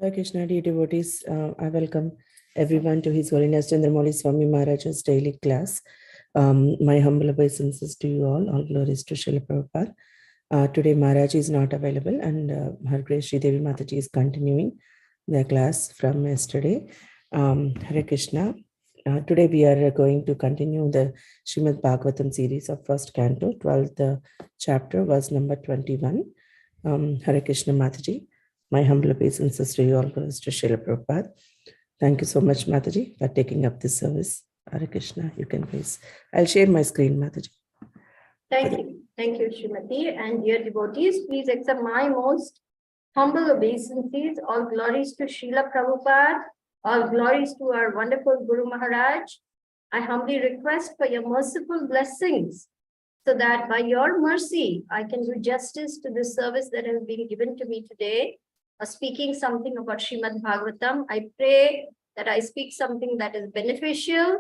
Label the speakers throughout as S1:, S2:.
S1: Hare Krishna, dear devotees, I welcome everyone to His Holiness Candramauli Swami Maharaj's daily class. My humble obeisances to you all glories to Srila Prabhupada. Today Maharaj is not available and Her Grace Sridevi Mataji is continuing the class from yesterday. Hare Krishna. Today we are going to continue the Srimad Bhagavatam series of first canto, 12th chapter, verse number 21. Hare Krishna Mataji. My humble obeisances to you all, glories to Srila Prabhupada. Thank you so much, Mataji, for taking up this service. Hare Krishna, you can please. I'll share my screen, Mataji.
S2: Thank you. Thank you, Srimati. And dear devotees, please accept my most humble obeisances. All glories to Srila Prabhupada. All glories to our wonderful Guru Maharaj. I humbly request for your merciful blessings so that by your mercy, I can do justice to the service that has been given to me today. Speaking something about Srimad Bhagavatam. I pray that I speak something that is beneficial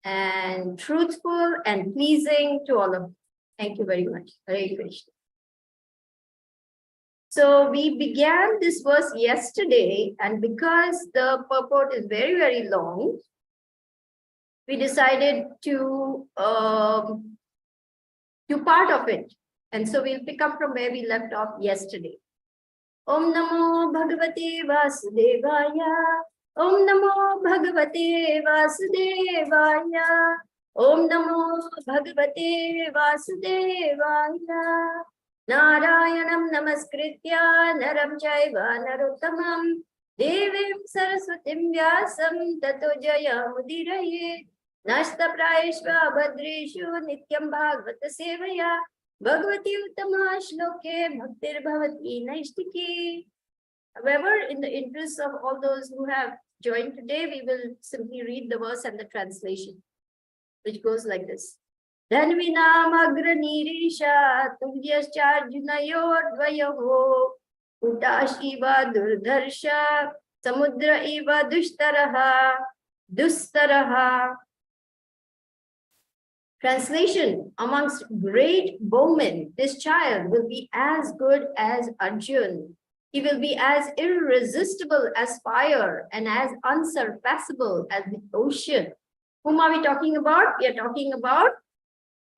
S2: and truthful and pleasing to all of you. Thank you very much. Hare Krishna. So we began this verse yesterday, and because the purport is very, very long, we decided to do part of it. And so we'll pick up from where we left off yesterday. Om Namo Bhagavate Vasudevaya. Om Namo Bhagavate Vasudevaya. Om Namo Bhagavate Vasudevaya. Narayanam Namaskritya Naram Chaiva Narottamam Devim Saraswatim Vyasam Tato Jaya Mudiraye Nashta Praishva Bhadreshu Nityam Bhagavata Sevaya Bhagavati Uttama Shloke Bhaktir Bhavati Naishtiki. However, in the interest of all those who have joined today, we will simply read the verse and the translation, which goes like this. Dhanvinam agranirisha tuvyaschajunayor dvayoho utashiva durdharsha samudra iva dustaraha. Translation: amongst great bowmen, this child will be as good as Arjun. He will be as irresistible as fire and as unsurpassable as the ocean. Whom are we talking about? We are talking about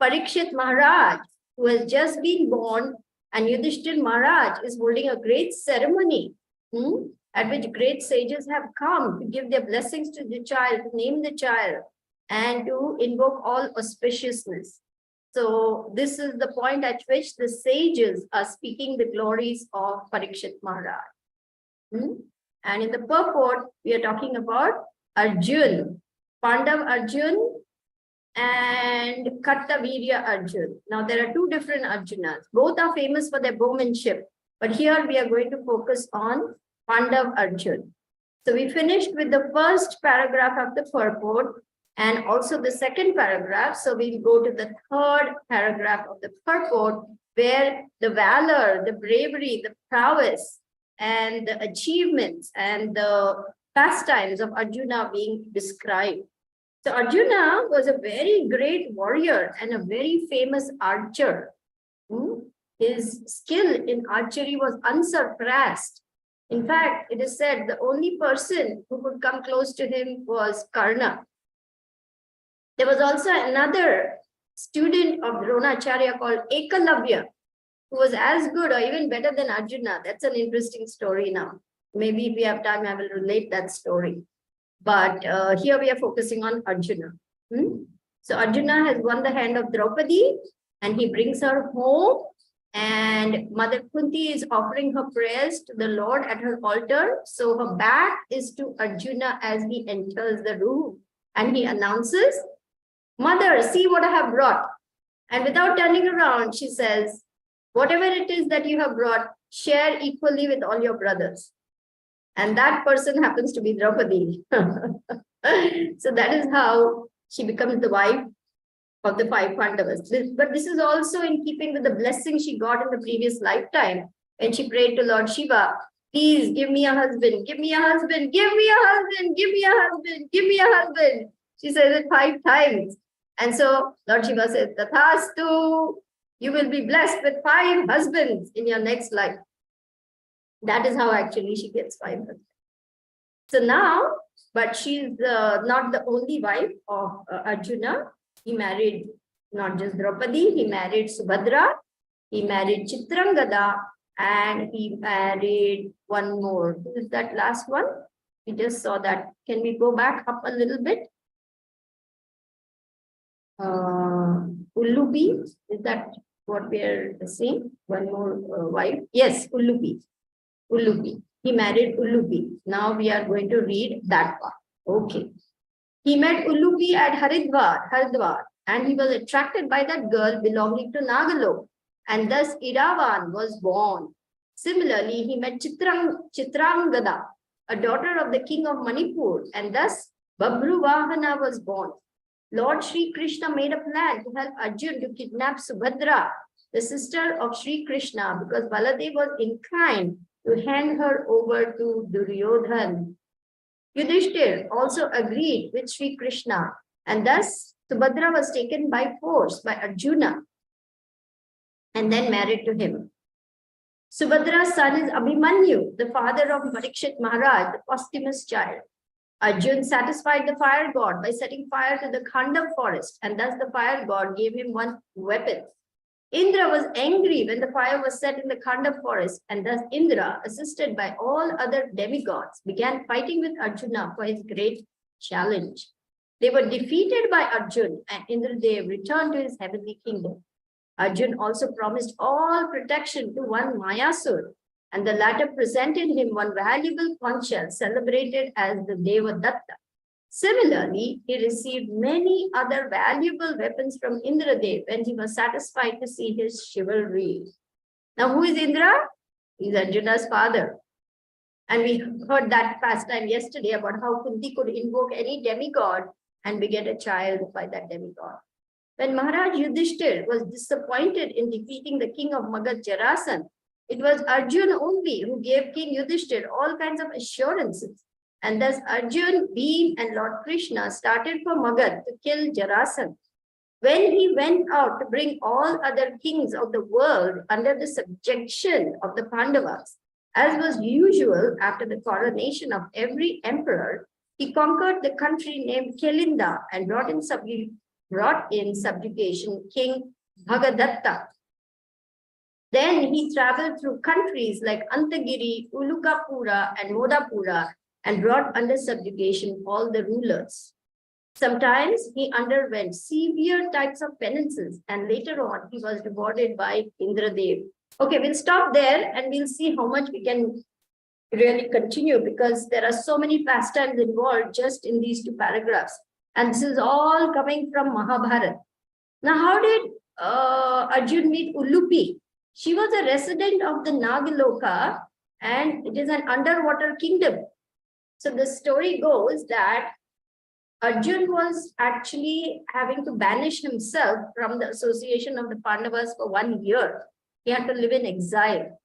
S2: Parikshit Maharaj, who has just been born, and Yudhishthir Maharaj is holding a great ceremony at which great sages have come to give their blessings to the child, to name the child, and to invoke all auspiciousness. So this is the point at which the sages are speaking the glories of Parikshit Maharaj. And in the purport, we are talking about Arjun, Pandav Arjun and Kartavirya Arjun. Now there are two different Arjunas. Both are famous for their bowmanship, but here we are going to focus on Pandav Arjun. So we finished with the first paragraph of the purport and also the second paragraph. So we'll go to the third paragraph of the purport, where the valor, the bravery, the prowess, and the achievements and the pastimes of Arjuna are being described. So Arjuna was a very great warrior and a very famous archer. His skill in archery was unsurpassed. In fact, it is said the only person who could come close to him was Karna. There was also another student of Dronacharya called Ekalavya, who was as good or even better than Arjuna. That's an interesting story now. Maybe if we have time, I will relate that story. But here we are focusing on Arjuna. So Arjuna has won the hand of Draupadi and he brings her home, and Mother Kunti is offering her prayers to the Lord at her altar. So her back is to Arjuna as he enters the room, and he announces, "Mother, see what I have brought." And without turning around, she says, "Whatever it is that you have brought, share equally with all your brothers." And that person happens to be Draupadi. So that is how she becomes the wife of the 5 Pandavas. But this is also in keeping with the blessing she got in the previous lifetime when she prayed to Lord Shiva, "Please give me a husband, give me a husband, give me a husband, give me a husband, give me a husband." She says it 5 times. And so Lord Shiva says, "Tathastu, you will be blessed with 5 husbands in your next life." That is how actually she gets 5 husbands. So now, but she's not the only wife of Arjuna. He married not just Draupadi, he married Subhadra, he married Chitrangada, and he married one more. Who is that last one? We just saw that. Can we go back up a little bit? Ullupi, is that what we are seeing? One more wife. Yes, Ullupi. Ullupi. He married Ullupi. Now we are going to read that part. Okay. He met Ullupi at Haridwar, and he was attracted by that girl belonging to Nagalok, and thus Iravan was born. Similarly, he met Chitrangada, a daughter of the king of Manipur, and thus Babruvahana was born. Lord Sri Krishna made a plan to help Arjun to kidnap Subhadra, the sister of Sri Krishna, because Baladev was inclined to hand her over to Duryodhan. Yudhishthir also agreed with Sri Krishna, and thus Subhadra was taken by force by Arjuna and then married to him. Subhadra's son is Abhimanyu, the father of Parikshit Maharaj, the posthumous child. Arjun satisfied the fire god by setting fire to the Khandav forest, and thus the fire god gave him one weapon. Indra was angry when the fire was set in the Khandav forest, and thus Indra, assisted by all other demigods, began fighting with Arjuna for his great challenge. They were defeated by Arjun, and Indradev returned to his heavenly kingdom. Arjun also promised all protection to one Mayasur, and the latter presented him one valuable conch shell celebrated as the Devadatta. Similarly, he received many other valuable weapons from Indradev when he was satisfied to see his chivalry. Now, who is Indra? He is Arjuna's father. And we heard that pastime yesterday about how Kunti could invoke any demigod and beget a child by that demigod. When Maharaj Yudhishthir was disappointed in defeating the king of Magad Jarasan, it was Arjuna only who gave King Yudhishthir all kinds of assurances. And thus Arjun, Bhim, and Lord Krishna started for Magad to kill Jarasan. When he went out to bring all other kings of the world under the subjection of the Pandavas, as was usual after the coronation of every emperor, he conquered the country named Kelinda and brought in subjugation King Bhagadatta. Then he traveled through countries like Antagiri, Ulukapura, and Modapura and brought under subjugation all the rulers. Sometimes he underwent severe types of penances, and later on he was rewarded by Indradev. Okay, we'll stop there and we'll see how much we can really continue, because there are so many pastimes involved just in these two paragraphs. And this is all coming from Mahabharata. Now, how did Arjun meet Ullupi? She was a resident of the Nagaloka, and it is an underwater kingdom. So the story goes that Arjun was actually having to banish himself from the association of the Pandavas for 1 year. He had to live in exile.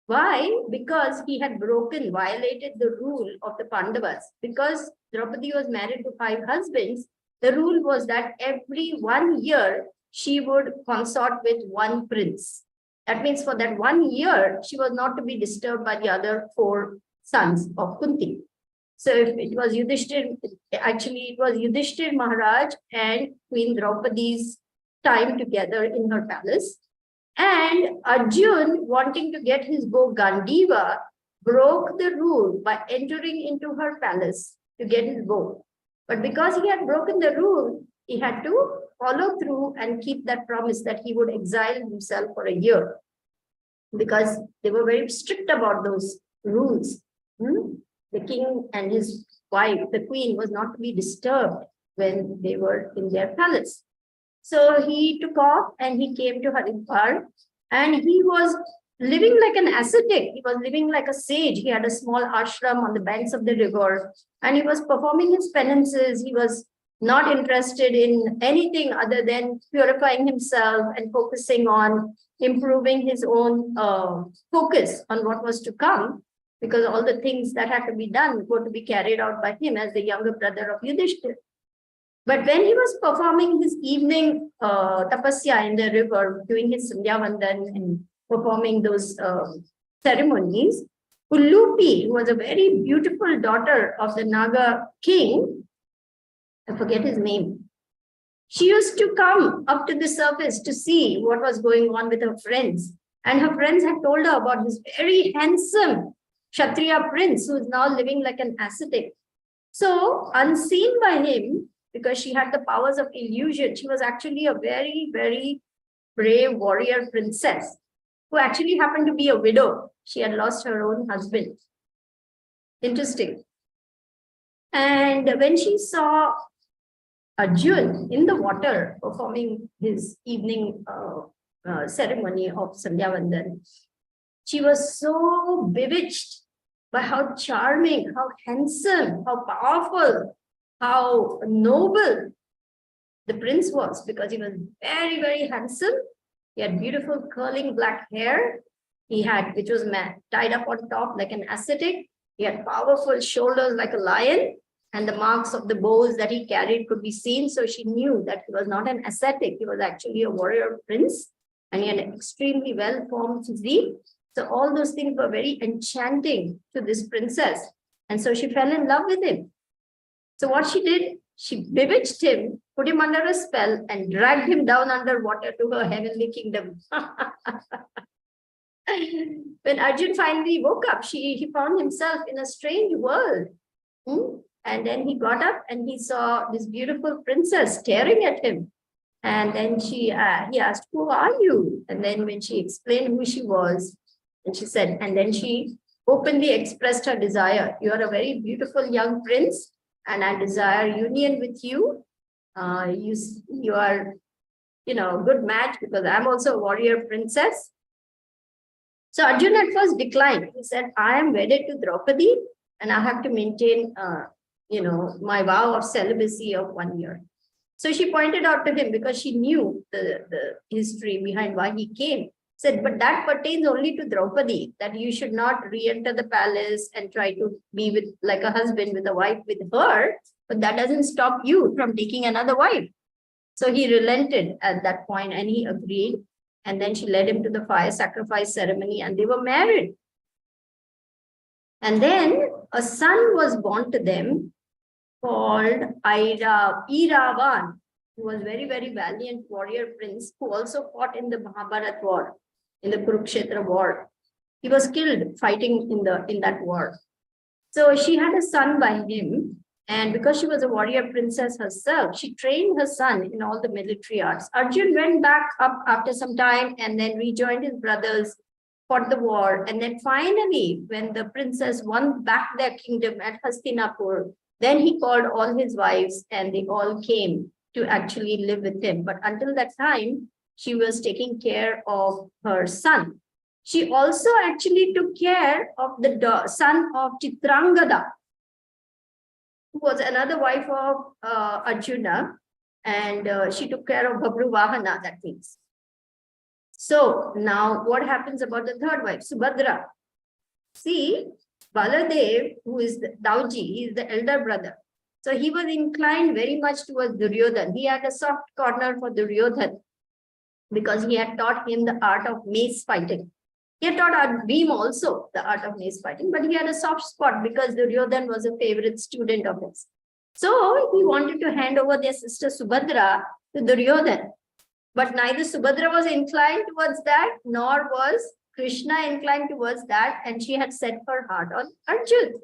S2: Why? Because he had violated the rule of the Pandavas. Because Draupadi was married to 5 husbands, the rule was that every 1 year she would consort with one prince. That means for that 1 year, she was not to be disturbed by the other 4 sons of Kunti. So if it was Yudhishthir, actually it was Yudhishthir Maharaj and Queen Draupadi's time together in her palace. And Arjun, wanting to get his bow Gandiva, broke the rule by entering into her palace to get his bow. But because he had broken the rule, he had to follow through and keep that promise that he would exile himself for a year, because they were very strict about those rules. The king and his wife, the queen, was not to be disturbed when they were in their palace. So he took off and he came to Haridwar, and he was living like an ascetic. He was living like a sage. He had a small ashram on the banks of the river, and he was performing his penances. He was not interested in anything other than purifying himself and focusing on improving his own focus on what was to come, because all the things that had to be done were to be carried out by him as the younger brother of Yudhishthir. But when he was performing his evening tapasya in the river, doing his Sandhya Vandan and performing those ceremonies, Ulupi, who was a very beautiful daughter of the Naga king, I forget his name. She used to come up to the surface to see what was going on with her friends. And her friends had told her about this very handsome Kshatriya prince who is now living like an ascetic. So, unseen by him, because she had the powers of illusion, she was actually a very, very brave warrior princess who actually happened to be a widow. She had lost her own husband. Interesting. And when she saw Arjun in the water performing his evening ceremony of Sandhyavandan, she was so bewitched by how charming, how handsome, how powerful, how noble the prince was, because he was very, very handsome. He had beautiful curling black hair. He had, which was tied up on top like an ascetic. He had powerful shoulders like a lion, and the marks of the bows that he carried could be seen. So she knew that he was not an ascetic. He was actually a warrior prince, and he had an extremely well-formed physique. So all those things were very enchanting to this princess. And so she fell in love with him. So what she did, she bewitched him, put him under a spell, and dragged him down underwater to her heavenly kingdom. When Arjun finally woke up, he found himself in a strange world. And then he got up and he saw this beautiful princess staring at him. And then he asked, "Who are you?" And then when she explained who she was, and she said, and then she openly expressed her desire. "You are a very beautiful young prince, and I desire union with you. You are, a good match because I'm also a warrior princess." So Arjun at first declined. He said, "I am wedded to Draupadi, and I have to maintain, my vow of celibacy of 1 year." So she pointed out to him, because she knew the history behind why he came, said, "But that pertains only to Draupadi, that you should not re-enter the palace and try to be with like a husband with a wife with her, but that doesn't stop you from taking another wife." So he relented at that point and he agreed. And then she led him to the fire sacrifice ceremony and they were married. And then a son was born to them called Iravan, who was very, very valiant warrior prince who also fought in the Mahabharata war, in the Kurukshetra war. He was killed fighting in that war. So she had a son by him. And because she was a warrior princess herself, she trained her son in all the military arts. Arjun went back up after some time and then rejoined his brothers, fought the war. And then finally, when the princess won back their kingdom at Hastinapur, then he called all his wives and they all came to actually live with him. But until that time, she was taking care of her son. She also actually took care of the son of Chitrangada, who was another wife of Arjuna, and she took care of Babru Vahana, that means. So now what happens about the third wife, Subhadra? See, Baladev, who is the Dauji, he is the elder brother. So he was inclined very much towards Duryodhan. He had a soft corner for Duryodhan because he had taught him the art of mace fighting. He had taught Bhim also the art of mace fighting, but he had a soft spot because Duryodhan was a favorite student of his. So he wanted to hand over their sister Subhadra to Duryodhan. But neither Subhadra was inclined towards that, nor was Krishna inclined towards that, and she had set her heart on Arjun.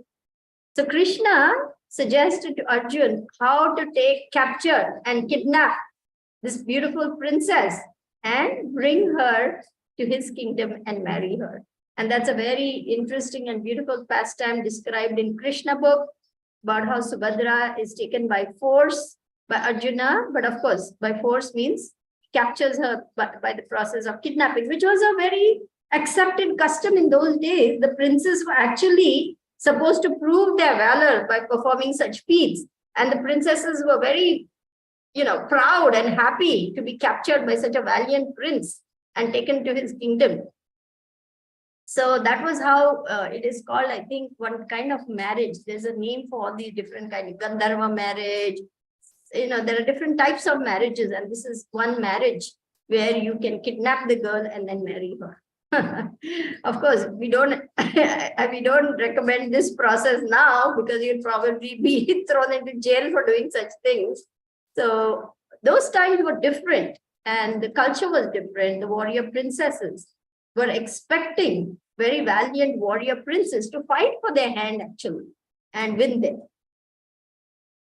S2: So Krishna suggested to Arjun how to capture and kidnap this beautiful princess and bring her to his kingdom and marry her. And that's a very interesting and beautiful pastime described in Krishna book about how Subhadra is taken by force by Arjuna, but of course, by force means captures her by the process of kidnapping, which was a very accepted custom in those days. The princes were actually supposed to prove their valor by performing such feats. And the princesses were very, proud and happy to be captured by such a valiant prince and taken to his kingdom. So that was how it is called, I think, one kind of marriage. There's a name for all these different kinds of Gandharva marriage. There are different types of marriages, and this is one marriage where you can kidnap the girl and then marry her. Of course, we don't we don't recommend this process now because you'd probably be thrown into jail for doing such things. So those times were different and the culture was different. The warrior princesses were expecting very valiant warrior princes to fight for their hand actually and win them.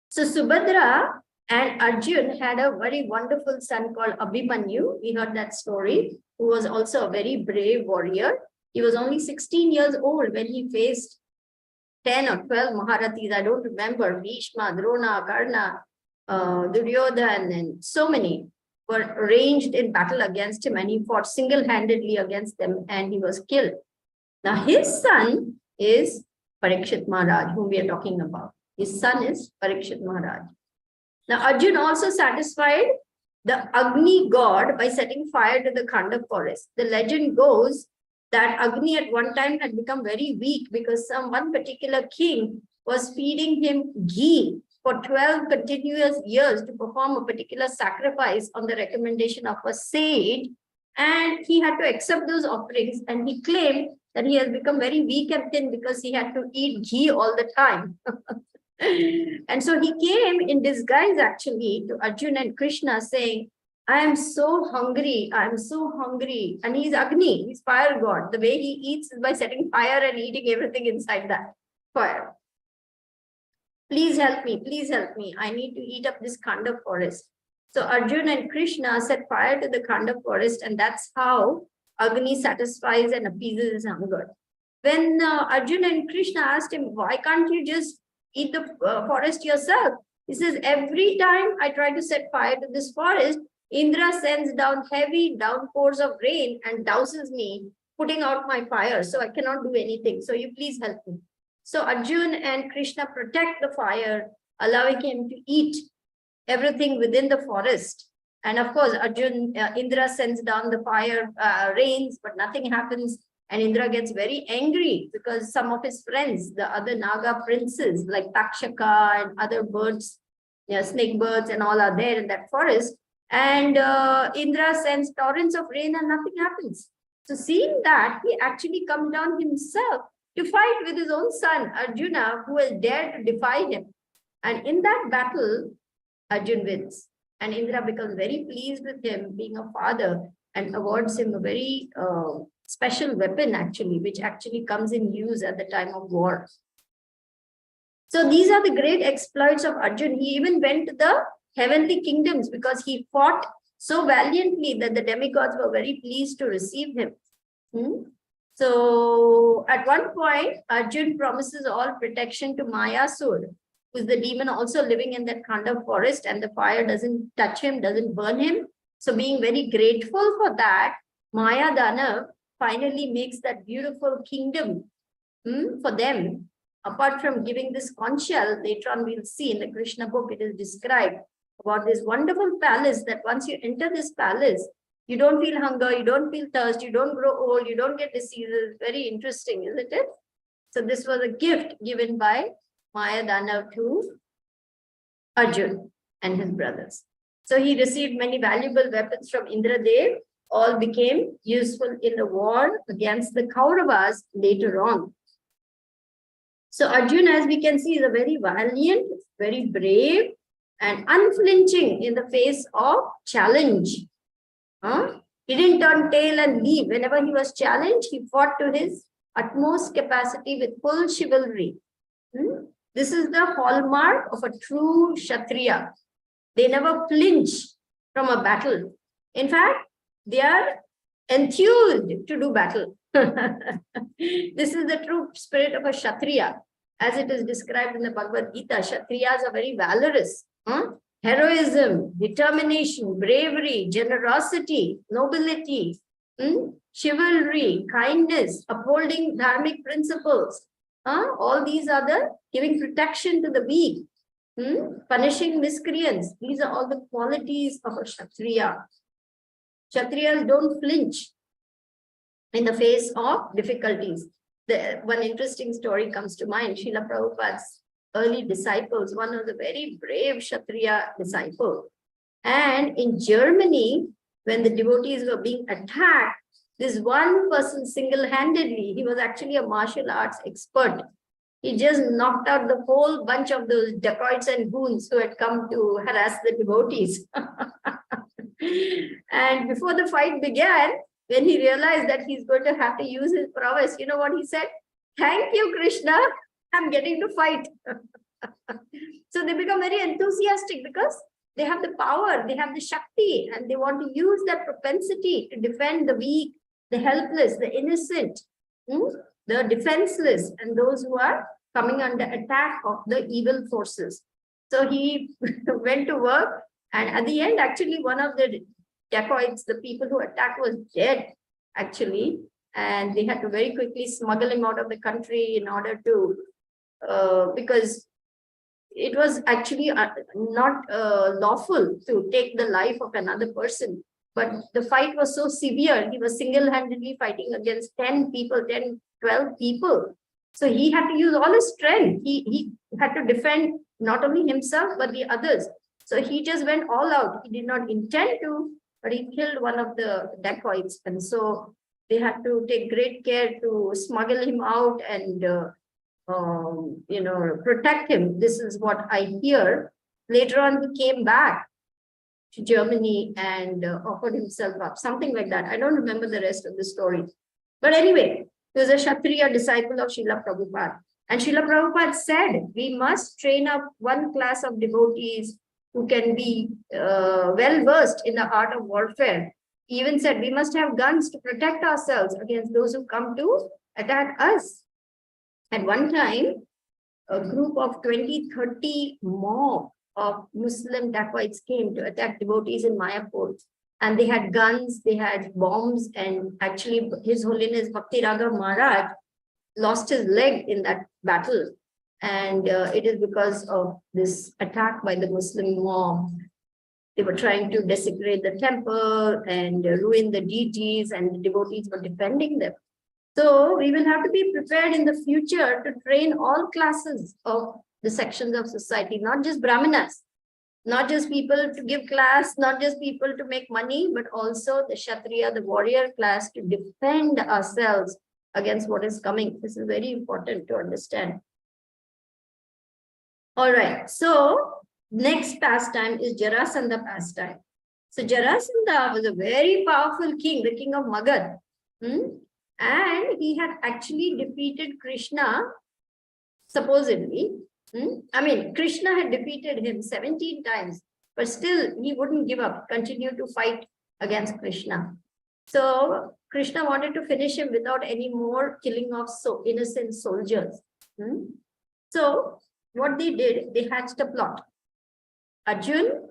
S2: So Subhadra and Arjun had a very wonderful son called Abhimanyu. We heard that story, who was also a very brave warrior. He was only 16 years old when he faced 10 or 12 Maharathis. I don't remember. Bhishma, Drona, Karna, Duryodhan, and so many were ranged in battle against him, and he fought single-handedly against them and he was killed. Now his son is Parikshit Maharaj, whom we are talking about. His son is Parikshit Maharaj. Now Arjun also satisfied the Agni god by setting fire to the Khanda forest. The legend goes that Agni at one time had become very weak because one particular king was feeding him ghee for 12 continuous years to perform a particular sacrifice on the recommendation of a sage. And he had to accept those offerings, and he claimed that he has become very weak and thin because he had to eat ghee all the time. And so he came in disguise actually to Arjuna and Krishna saying, I am so hungry, I am so hungry. And he's Agni, he's fire god. The way he eats is by setting fire and eating everything inside that fire. Please help me, I need to eat up this Khanda forest. So Arjuna and Krishna set fire to the Khanda forest, and that's how Agni satisfies and appeases his hunger. When Arjuna and Krishna asked him, why can't you just eat the forest yourself? He says, every time I try to set fire to this forest, Indra sends down heavy downpours of rain and douses me, putting out my fire. So I cannot do anything. So you please help me. So Arjuna and Krishna protect the fire, allowing him to eat everything within the forest. And of course, Indra sends down the fire, rains, but nothing happens. And Indra gets very angry because some of his friends, the other Naga princes like Takshaka and other birds, snake birds and all are there in that forest. And Indra sends torrents of rain and nothing happens. So seeing that, he actually comes down himself to fight with his own son, Arjuna, who has dared to defy him. And in that battle, Arjuna wins. And Indra becomes very pleased with him being a father and awards him a very special weapon actually, which actually comes in use at the time of war. So these are the great exploits of Arjuna. He even went to the heavenly kingdoms because he fought so valiantly that the demigods were very pleased to receive him. So at one point, Arjuna promises all protection to Mayasur, who is the demon also living in that Khanda forest, and the fire doesn't touch him, doesn't burn him. So being very grateful for that, Maya Danav finally makes that beautiful kingdom for them. Apart from giving this conch shell, later on we'll see in the Krishna book, it is described about this wonderful palace that once you enter this palace, you don't feel hunger, you don't feel thirst, you don't grow old, you don't get diseases. Very interesting, isn't it? So this was a gift given by Maya Danav to Arjuna and his brothers. So he received many valuable weapons from Indradev. All became useful in the war against the Kauravas later on. So Arjuna, as we can see, is a very valiant, very brave, and unflinching in the face of challenge. He didn't turn tail and leave. Whenever he was challenged, he fought to his utmost capacity with full chivalry. This is the hallmark of a true Kshatriya. They never flinch from a battle. In fact, they are enthused to do battle. This is the true spirit of a Kshatriya. As it is described in the Bhagavad Gita, Kshatriyas are very valorous. Heroism, determination, bravery, generosity, nobility, chivalry, kindness, upholding dharmic principles. All these are the giving protection to the weak, punishing miscreants. These are all the qualities of a Kshatriya. Kshatriyas don't flinch in the face of difficulties. One interesting story comes to mind. Srila Prabhupada's early disciples, one was a very brave Kshatriya disciple. And in Germany, when the devotees were being attacked, This one person single-handedly, he was actually a martial arts expert. He just knocked out the whole bunch of those dacoits and goons who had come to harass the devotees. And before the fight began, when he realized that he's going to have to use his prowess, you know what he said? Thank you, Krishna. I'm getting to fight. So they become very enthusiastic because they have the power, they have the Shakti, and they want to use that propensity to defend the weak, the helpless, the innocent, the defenseless, and those who are coming under attack of the evil forces. So he went to work, and at the end, actually, one of the dacoits, the people who attacked, was dead, actually, and they had to very quickly smuggle him out of the country in order to, because it was actually not lawful to take the life of another person. But the fight was so severe, he was single-handedly fighting against 10 people, 10, 12 people. So he had to use all his strength. He had to defend not only himself, but the others. So he just went all out. He did not intend to, but he killed one of the dacoits. And so they had to take great care to smuggle him out and protect him. This is what I hear. Later on, he came back to Germany and offered himself up, something like that. I don't remember the rest of the story. But anyway, he was a Kshatriya disciple of Srila Prabhupada. And Srila Prabhupada said, we must train up one class of devotees who can be well-versed in the art of warfare. He even said, we must have guns to protect ourselves against those who come to attack us. At one time, a group of 20, 30 mob of Muslim dacoits came to attack devotees in Mayapur. And they had guns, they had bombs, and actually His Holiness Bhakti Raghav Maharaj lost his leg in that battle. And it is because of this attack by the Muslim mob. They were trying to desecrate the temple and ruin the deities, and the devotees were defending them. So we will have to be prepared in the future to train all classes of the sections of society, not just Brahmanas, not just people to give class, not just people to make money, but also the Kshatriya, the warrior class, to defend ourselves against what is coming. This is very important to understand. All right, so next pastime is Jarasandha pastime. So Jarasandha was a very powerful king, the king of Magad. And he had actually defeated Krishna, supposedly. Krishna had defeated him 17 times, but still he wouldn't give up, continued to fight against Krishna. So Krishna wanted to finish him without any more killing of innocent soldiers. So what they did, they hatched a plot. Arjun,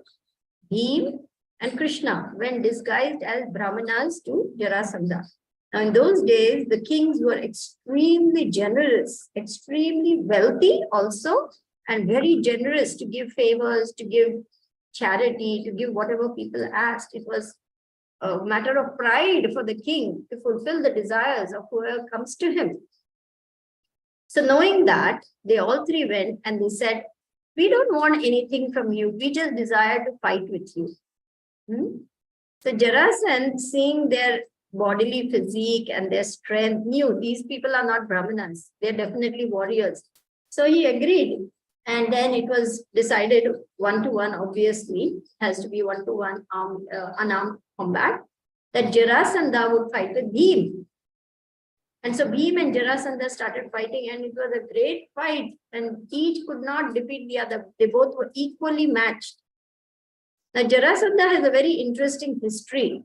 S2: Bhim, and Krishna went disguised as Brahmanas to Jarasandha. Now, in those days, the kings were extremely generous, extremely wealthy also, and very generous to give favors, to give charity, to give whatever people asked. It was a matter of pride for the king to fulfill the desires of whoever comes to him. So knowing that, they all three went and they said, we don't want anything from you. We just desire to fight with you. So Jarasandha, seeing their bodily physique and their strength, knew these people are not Brahmanas. They're definitely warriors. So he agreed. And then it was decided 1-to-1, obviously, has to be 1-to-1 unarmed combat, that Jarasandha would fight with Bhim. And so Bhim and Jarasandha started fighting, and it was a great fight, and each could not defeat the other. They both were equally matched. Now, Jarasandha has a very interesting history.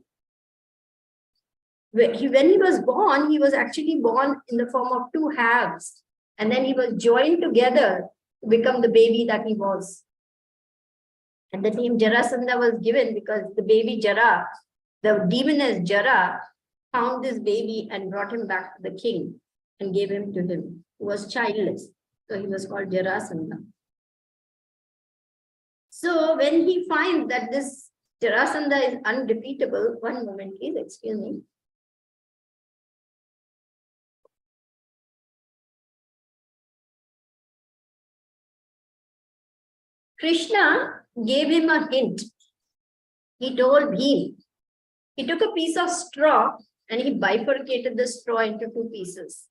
S2: When he was born, he was actually born in the form of two halves, and then he was joined together to become the baby that he was. And the name Jarasandha was given because the baby Jara, the demoness Jara, found this baby and brought him back to the king and gave him to him. He was childless, so he was called Jarasandha. So when he finds that this Jarasandha is undefeatable, one moment please, excuse me. Krishna gave him a hint. He told Bhim, he took a piece of straw and he bifurcated the straw into two pieces.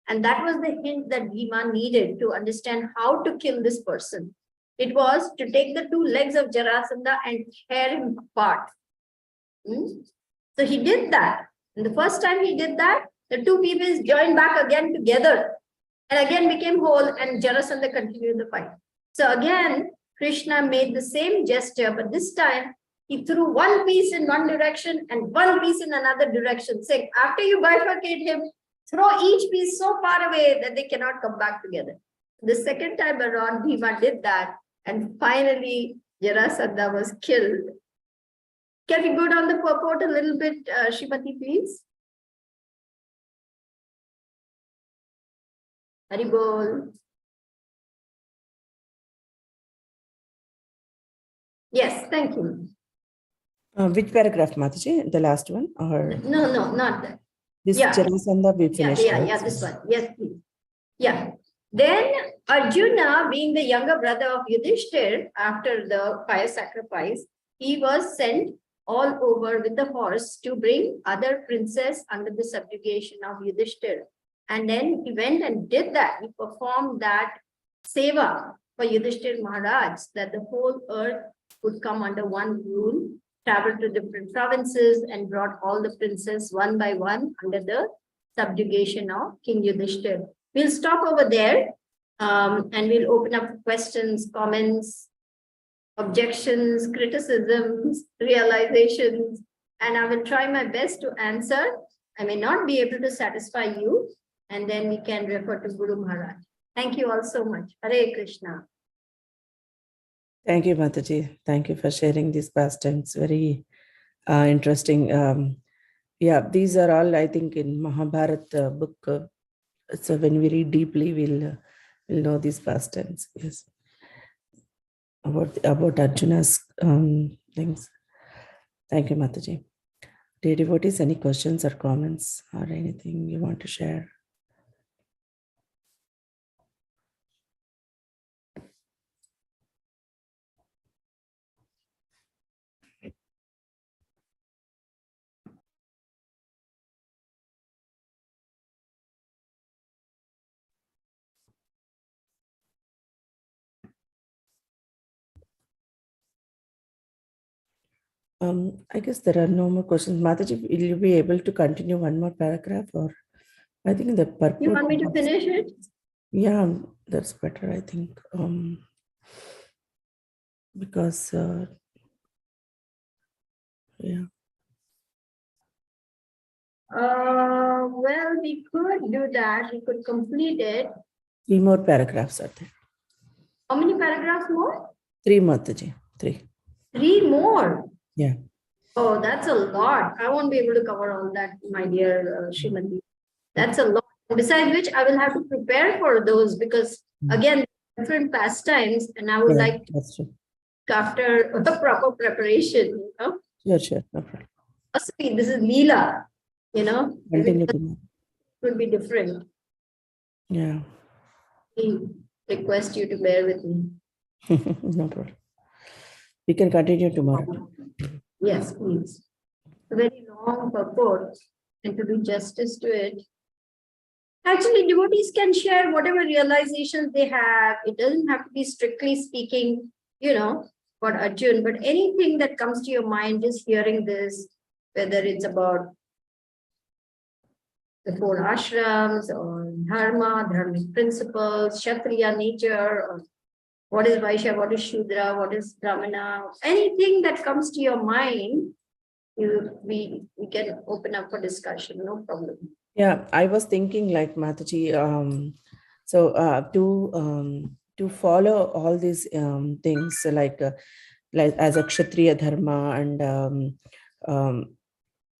S2: And that was the hint that Bhima needed to understand how to kill this person. It was to take the two legs of Jarasandha and tear him apart. So he did that. And the first time he did that, the two people joined back again together and again became whole, and Jarasandha continued the fight. So again, Krishna made the same gesture, but this time he threw one piece in one direction and one piece in another direction, saying, after you bifurcate him, throw each piece so far away that they cannot come back together. The second time around, Bhima did that, and finally Jarasandha was killed. Can we go down the purport a little bit, Srimati, please? Haribol. Yes, thank you.
S1: Which paragraph, Mataji? The last one? Or
S2: No, not that.
S1: this Jarasandha we finished?
S2: Yeah, this one. Yes, please. Yeah. Then Arjuna, being the younger brother of Yudhishthir, after the fire sacrifice, he was sent all over with the horse to bring other princes under the subjugation of Yudhishthir. And then he went and did that. He performed that seva for Yudhishthir Maharaj, that the whole earth would come under one rule, traveled to different provinces and brought all the princes one by one under the subjugation of King Yudhishthir. We'll stop over there and we'll open up for questions, comments, objections, criticisms, realizations, and I will try my best to answer. I may not be able to satisfy you, and then we can refer to Guru Maharaj. Thank you all so much. Hare Krishna.
S1: Thank you, Mataji. Thank you for sharing these past tense. Very interesting. Yeah, these are all, I think, in Mahabharata book. So when we read deeply, we'll know these past tense. Yes, about Arjuna's things. Thank you, Mataji. Dear devotees, any questions or comments or anything you want to share? I guess there are no more questions. Mataji, will you be able to continue one more paragraph, or I think the purport?
S2: You want me to finish it?
S1: Yeah, that's better, I think. Because yeah.
S2: Well, we could do that. We could complete it.
S1: 3 more paragraphs are there.
S2: How many paragraphs more?
S1: 3, Mataji. 3.
S2: 3 more?
S1: Yeah.
S2: Oh, that's a lot. I won't be able to cover all that, my dear Srimati. That's a lot. Besides which, I will have to prepare for those because, again, different pastimes, and I would like to,
S1: that's true.
S2: after the proper preparation, you know.
S1: Sure, no problem.
S2: See, this is Leela, you know.
S1: Continue.
S2: It would be different.
S1: Yeah.
S2: I request you to bear with me.
S1: No problem. We can continue tomorrow.
S2: Yes, please. A very long purport, and to do justice to it. Actually, devotees can share whatever realizations they have. It doesn't have to be strictly speaking, you know, for Arjun, but anything that comes to your mind, just hearing this, whether it's about the 4 ashrams or dharma, dharmic principles, Kshatriya nature, or what is Vaishya, what is Shudra, what is Brahmana, anything that comes to your mind, we can open up for discussion, no problem.
S1: Yeah, I was thinking like Mataji, to follow all these things like as a Kshatriya dharma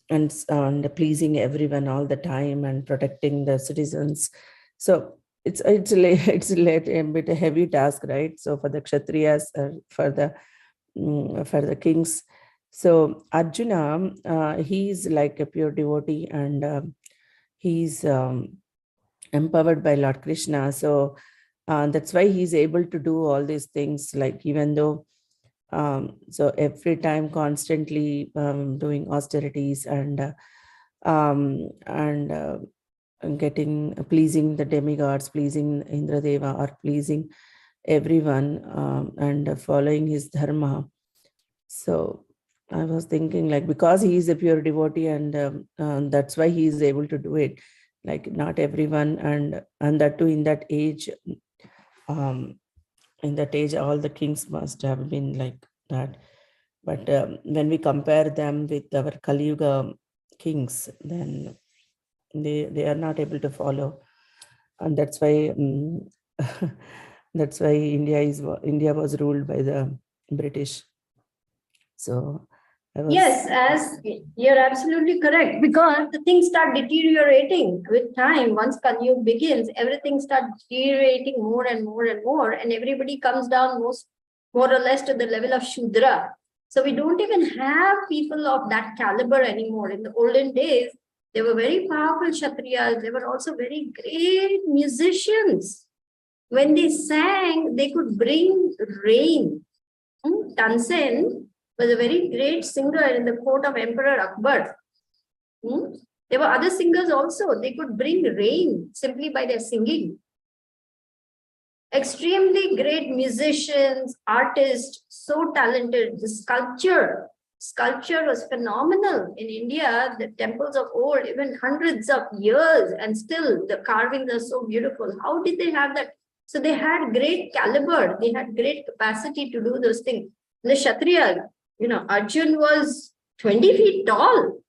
S1: and pleasing everyone all the time and protecting the citizens. So it's a bit a heavy task, right? So for the Kshatriyas, for the kings. So Arjuna, he's like a pure devotee and he's empowered by Lord Krishna. So that's why he's able to do all these things, like even though so every time constantly doing austerities and and getting pleasing the demigods, pleasing Indradeva, or pleasing everyone, and following his dharma. So I was thinking, like, because he is a pure devotee, and that's why he is able to do it. Like, not everyone, and that too in that age. In that age, all the kings must have been like that. But when we compare them with our Kali Yuga kings, then they are not able to follow, and that's why that's why India was ruled by the British. So I was,
S2: Yes, as you're absolutely correct, because the things start deteriorating with time. Once Kali Yuga begins, everything starts deteriorating more and more and more, and everybody comes down more or less to the level of Shudra. So we don't even have people of that caliber anymore. In the olden days, they were very powerful Kshatriyas. They were also very great musicians. When they sang, they could bring rain. Tansen was a very great singer in the court of Emperor Akbar. There were other singers also. They could bring rain simply by their singing. Extremely great musicians, artists, so talented. The sculpture was phenomenal in India. The temples of old, even hundreds of years, and still the carvings are so beautiful. How did they have that? So they had great caliber. They had great capacity to do those things. The Kshatriya, Arjun was 20 feet tall.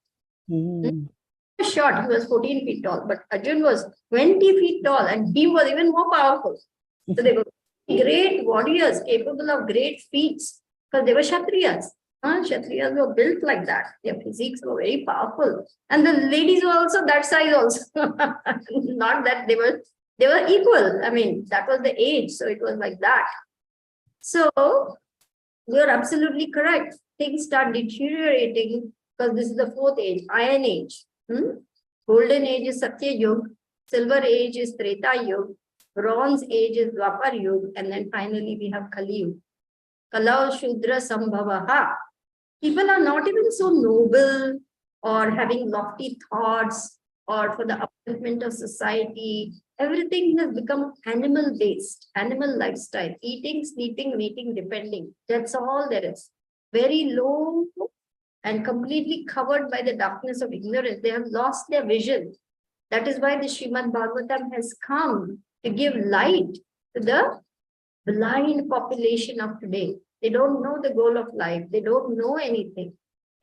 S2: Short, he was 14 feet tall, but Arjun was 20 feet tall, and he was even more powerful. So they were great warriors, capable of great feats, because they were Kshatriyas. Kshatriyas were built like that. Their physiques were very powerful. And the ladies were also that size also. Not that they were equal. I mean, that was the age, so it was like that. So you're absolutely correct. Things start deteriorating because this is the fourth age, Iron Age. Golden Age is Satya Yuga, Silver Age is Treta Yuga, Bronze Age is Dwapar Yuga, and then finally we have Kali Yuga. Kalau Shudra Sambhavaha. People are not even so noble or having lofty thoughts or for the upliftment of society. Everything has become animal-based, animal lifestyle, eating, sleeping, mating, depending. That's all there is. Very low and completely covered by the darkness of ignorance. They have lost their vision. That is why the Srimad Bhagavatam has come to give light to the blind population of today. They don't know the goal of life. They don't know anything.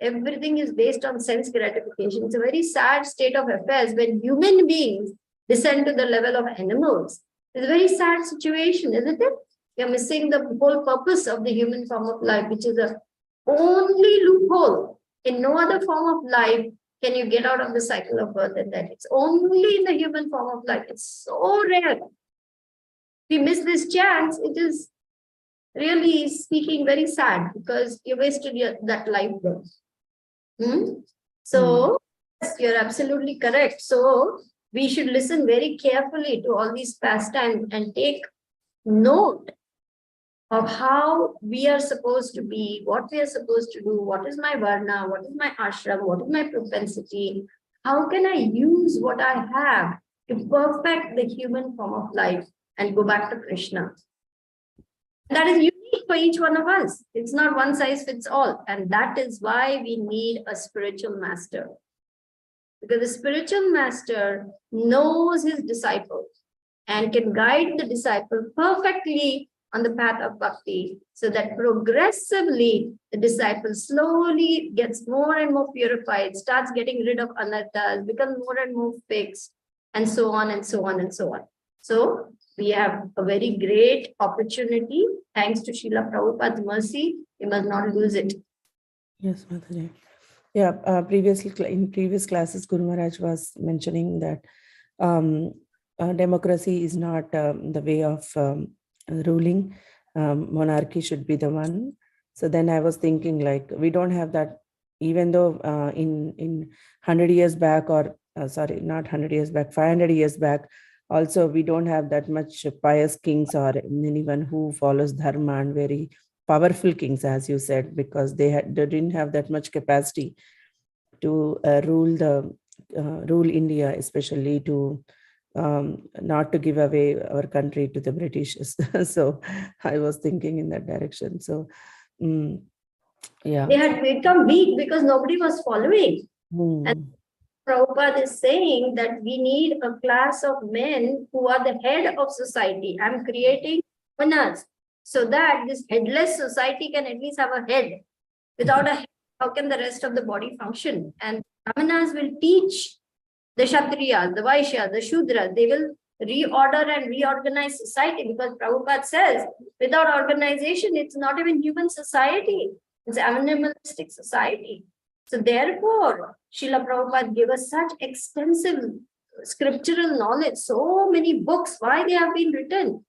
S2: Everything is based on sense gratification. It's a very sad state of affairs when human beings descend to the level of animals. It's a very sad situation, isn't it? You're missing the whole purpose of the human form of life, which is the only loophole. In no other form of life can you get out of the cycle of birth and death. It's only in the human form of life. It's so rare. If we miss this chance, it is really speaking very sad because you wasted that life there. So yes, you're absolutely correct. So we should listen very carefully to all these pastimes and take note of how we are supposed to be, what we are supposed to do, what is my varna, what is my ashram, what is my propensity, how can I use what I have to perfect the human form of life and go back to Krishna. That is unique for each one of us. It's not one size fits all. And that is why we need a spiritual master. Because the spiritual master knows his disciple and can guide the disciple perfectly on the path of bhakti, so that progressively the disciple slowly gets more and more purified, starts getting rid of anarthas, becomes more and more fixed, and so on and so on and so on. So we have a very great opportunity. Thanks to Srila Prabhupada's mercy, we must not lose it.
S1: Yes, Mataji. Yeah, previously in previous classes, Guru Maharaj was mentioning that democracy is not the way of ruling. Monarchy should be the one. So then I was thinking, like, we don't have that, even though in 100 years back, or sorry, not 100 years back, 500 years back, also we don't have that much pious kings or anyone who follows dharma, and very powerful kings, as you said, because they didn't have that much capacity to rule the rule India, especially to not to give away our country to the British. So I was thinking in that direction. So yeah.
S2: They had become weak because nobody was following. And
S1: Hmm.
S2: Prabhupada is saying that we need a class of men who are the head of society. I'm creating brahmanas so that this headless society can at least have a head. Without a head, how can the rest of the body function? And brahmanas will teach the Kshatriyas, the Vaishyas, the Shudras. They will reorder and reorganize society, because Prabhupada says without organization, it's not even human society. It's animalistic society. So therefore, Srila Prabhupada gave us such extensive scriptural knowledge, so many books. Why they have been written?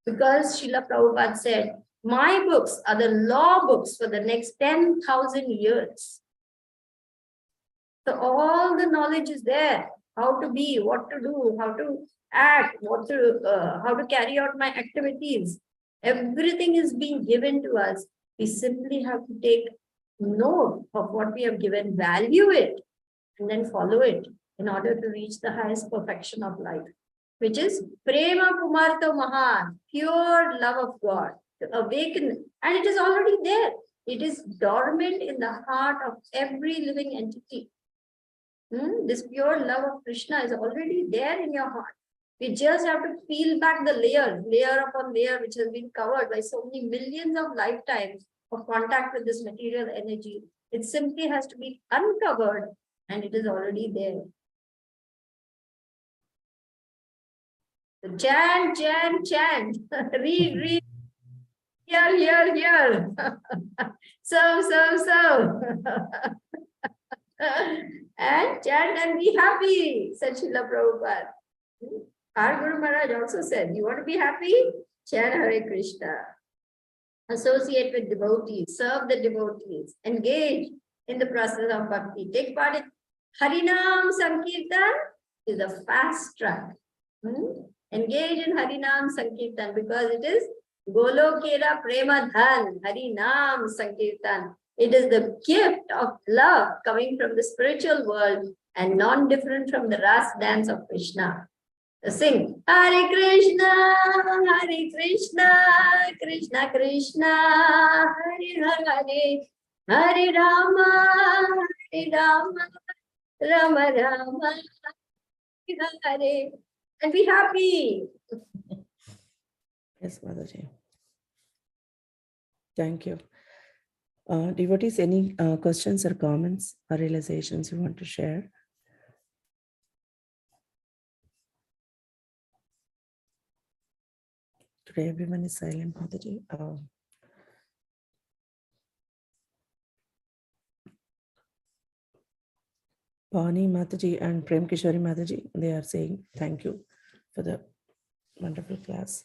S2: Because Srila Prabhupada said, my books are the law books for the next 10,000 years. So all the knowledge is there. How to be, what to do, how to act, how to carry out my activities. Everything is being given to us. We simply have to take note of what we have given, value it, and then follow it in order to reach the highest perfection of life, which is Prema Pumarto Mahan, pure love of God, to awaken. And it is already there. It is dormant in the heart of every living entity. This pure love of Krishna is already there in your heart. We just have to peel back the layer upon layer, which has been covered by so many millions of lifetimes of contact with this material energy. It simply has to be uncovered, and it is already there. So chant, chant, chant. Read, hear. So. And chant and be happy, said Srila Prabhupada. Our Guru Maharaj also said, you want to be happy? Chant Hare Krishna. Associate with devotees, serve the devotees, engage in the process of bhakti. Take part in Harinam Sankirtan is a fast track. Engage in Harinam Sankirtan because it is Golokera Prema Dhan, Harinam Sankirtan. It is the gift of love coming from the spiritual world and non-different from the ras dance of Krishna. So sing Hare Krishna, Krishna Krishna, Hare Hare, Hare Rama, Rama Rama, Hare, and be happy.
S1: Yes, Mataji. Thank you. Devotees, any questions or comments or realizations you want to share? Today, everyone is silent, Mataji. Pani Mataji and Prem Kishori Mataji, they are saying thank you for the wonderful class.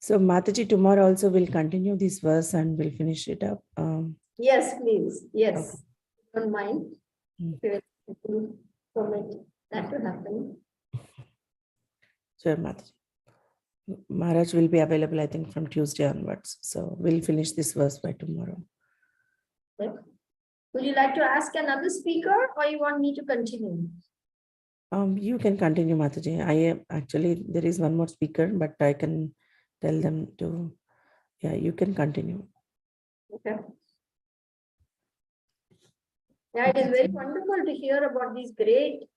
S1: So Mataji, tomorrow also will continue this verse and we'll finish it up.
S2: Yes, please. Yes.
S1: Okay.
S2: Don't mind. We will permit that to happen.
S1: Sure, Mataji. Maharaj will be available, I think, from Tuesday onwards. So we'll finish this verse by tomorrow.
S2: Okay. Would you like to ask another speaker or you want me to continue?
S1: You can continue, Mataji. I am actually, there is one more speaker, but I can tell them to, yeah, you can continue.
S2: Okay. Yeah, it is very wonderful to hear about these great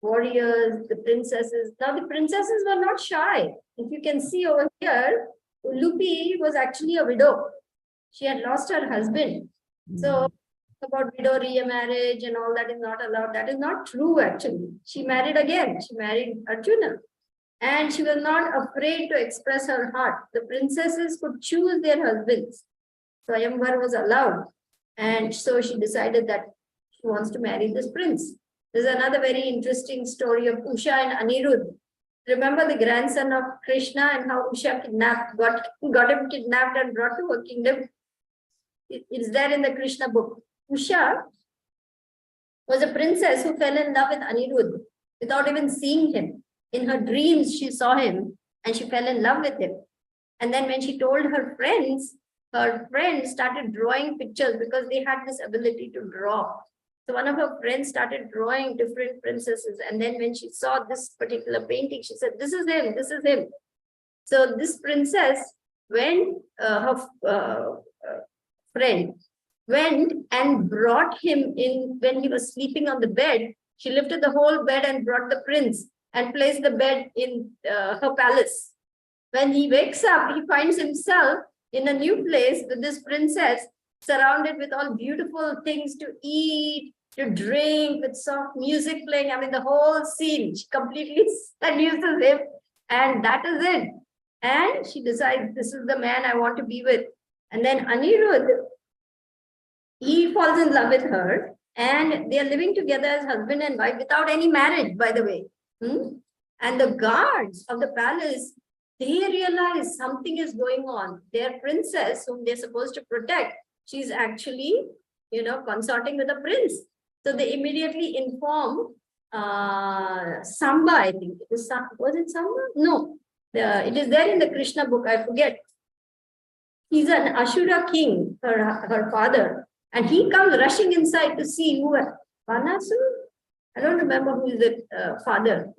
S2: warriors, the princesses. Now, the princesses were not shy. If you can see over here, Lupi was actually a widow. She had lost her husband. So, about widow remarriage and all that is not allowed. That is not true, actually. She married again. She married Arjuna. And she was not afraid to express her heart. The princesses could choose their husbands. Swayamvar was allowed. And so she decided that she wants to marry this prince. There's another very interesting story of Usha and Anirudh. Remember the grandson of Krishna and how Usha got him kidnapped and brought to her kingdom? It's there in the Krishna book. Usha was a princess who fell in love with Anirudh without even seeing him. In her dreams, she saw him and she fell in love with him. And then when she told her friends, her friend started drawing pictures because they had this ability to draw. So one of her friends started drawing different princesses. And then when she saw this particular painting, she said, this is him, this is him. So this princess went, her friend went and brought him in when he was sleeping on the bed. She lifted the whole bed and brought the prince and placed the bed in her palace. When he wakes up, he finds himself in a new place with this princess, surrounded with all beautiful things to eat, to drink, with soft music playing. I mean, the whole scene, she completely seduces him, and that is it. And she decides, this is the man I want to be with. And then Anirudh, he falls in love with her, and they are living together as husband and wife without any marriage, by the way. And the guards of the palace, they realize something is going on. Their princess, whom they're supposed to protect, she's actually, consorting with a prince. So they immediately inform Samba, I think. Was it Samba? No. It is there in the Krishna book, I forget. He's an Ashura king, her father. And he comes rushing inside to see who, Banasur? I don't remember who is the father,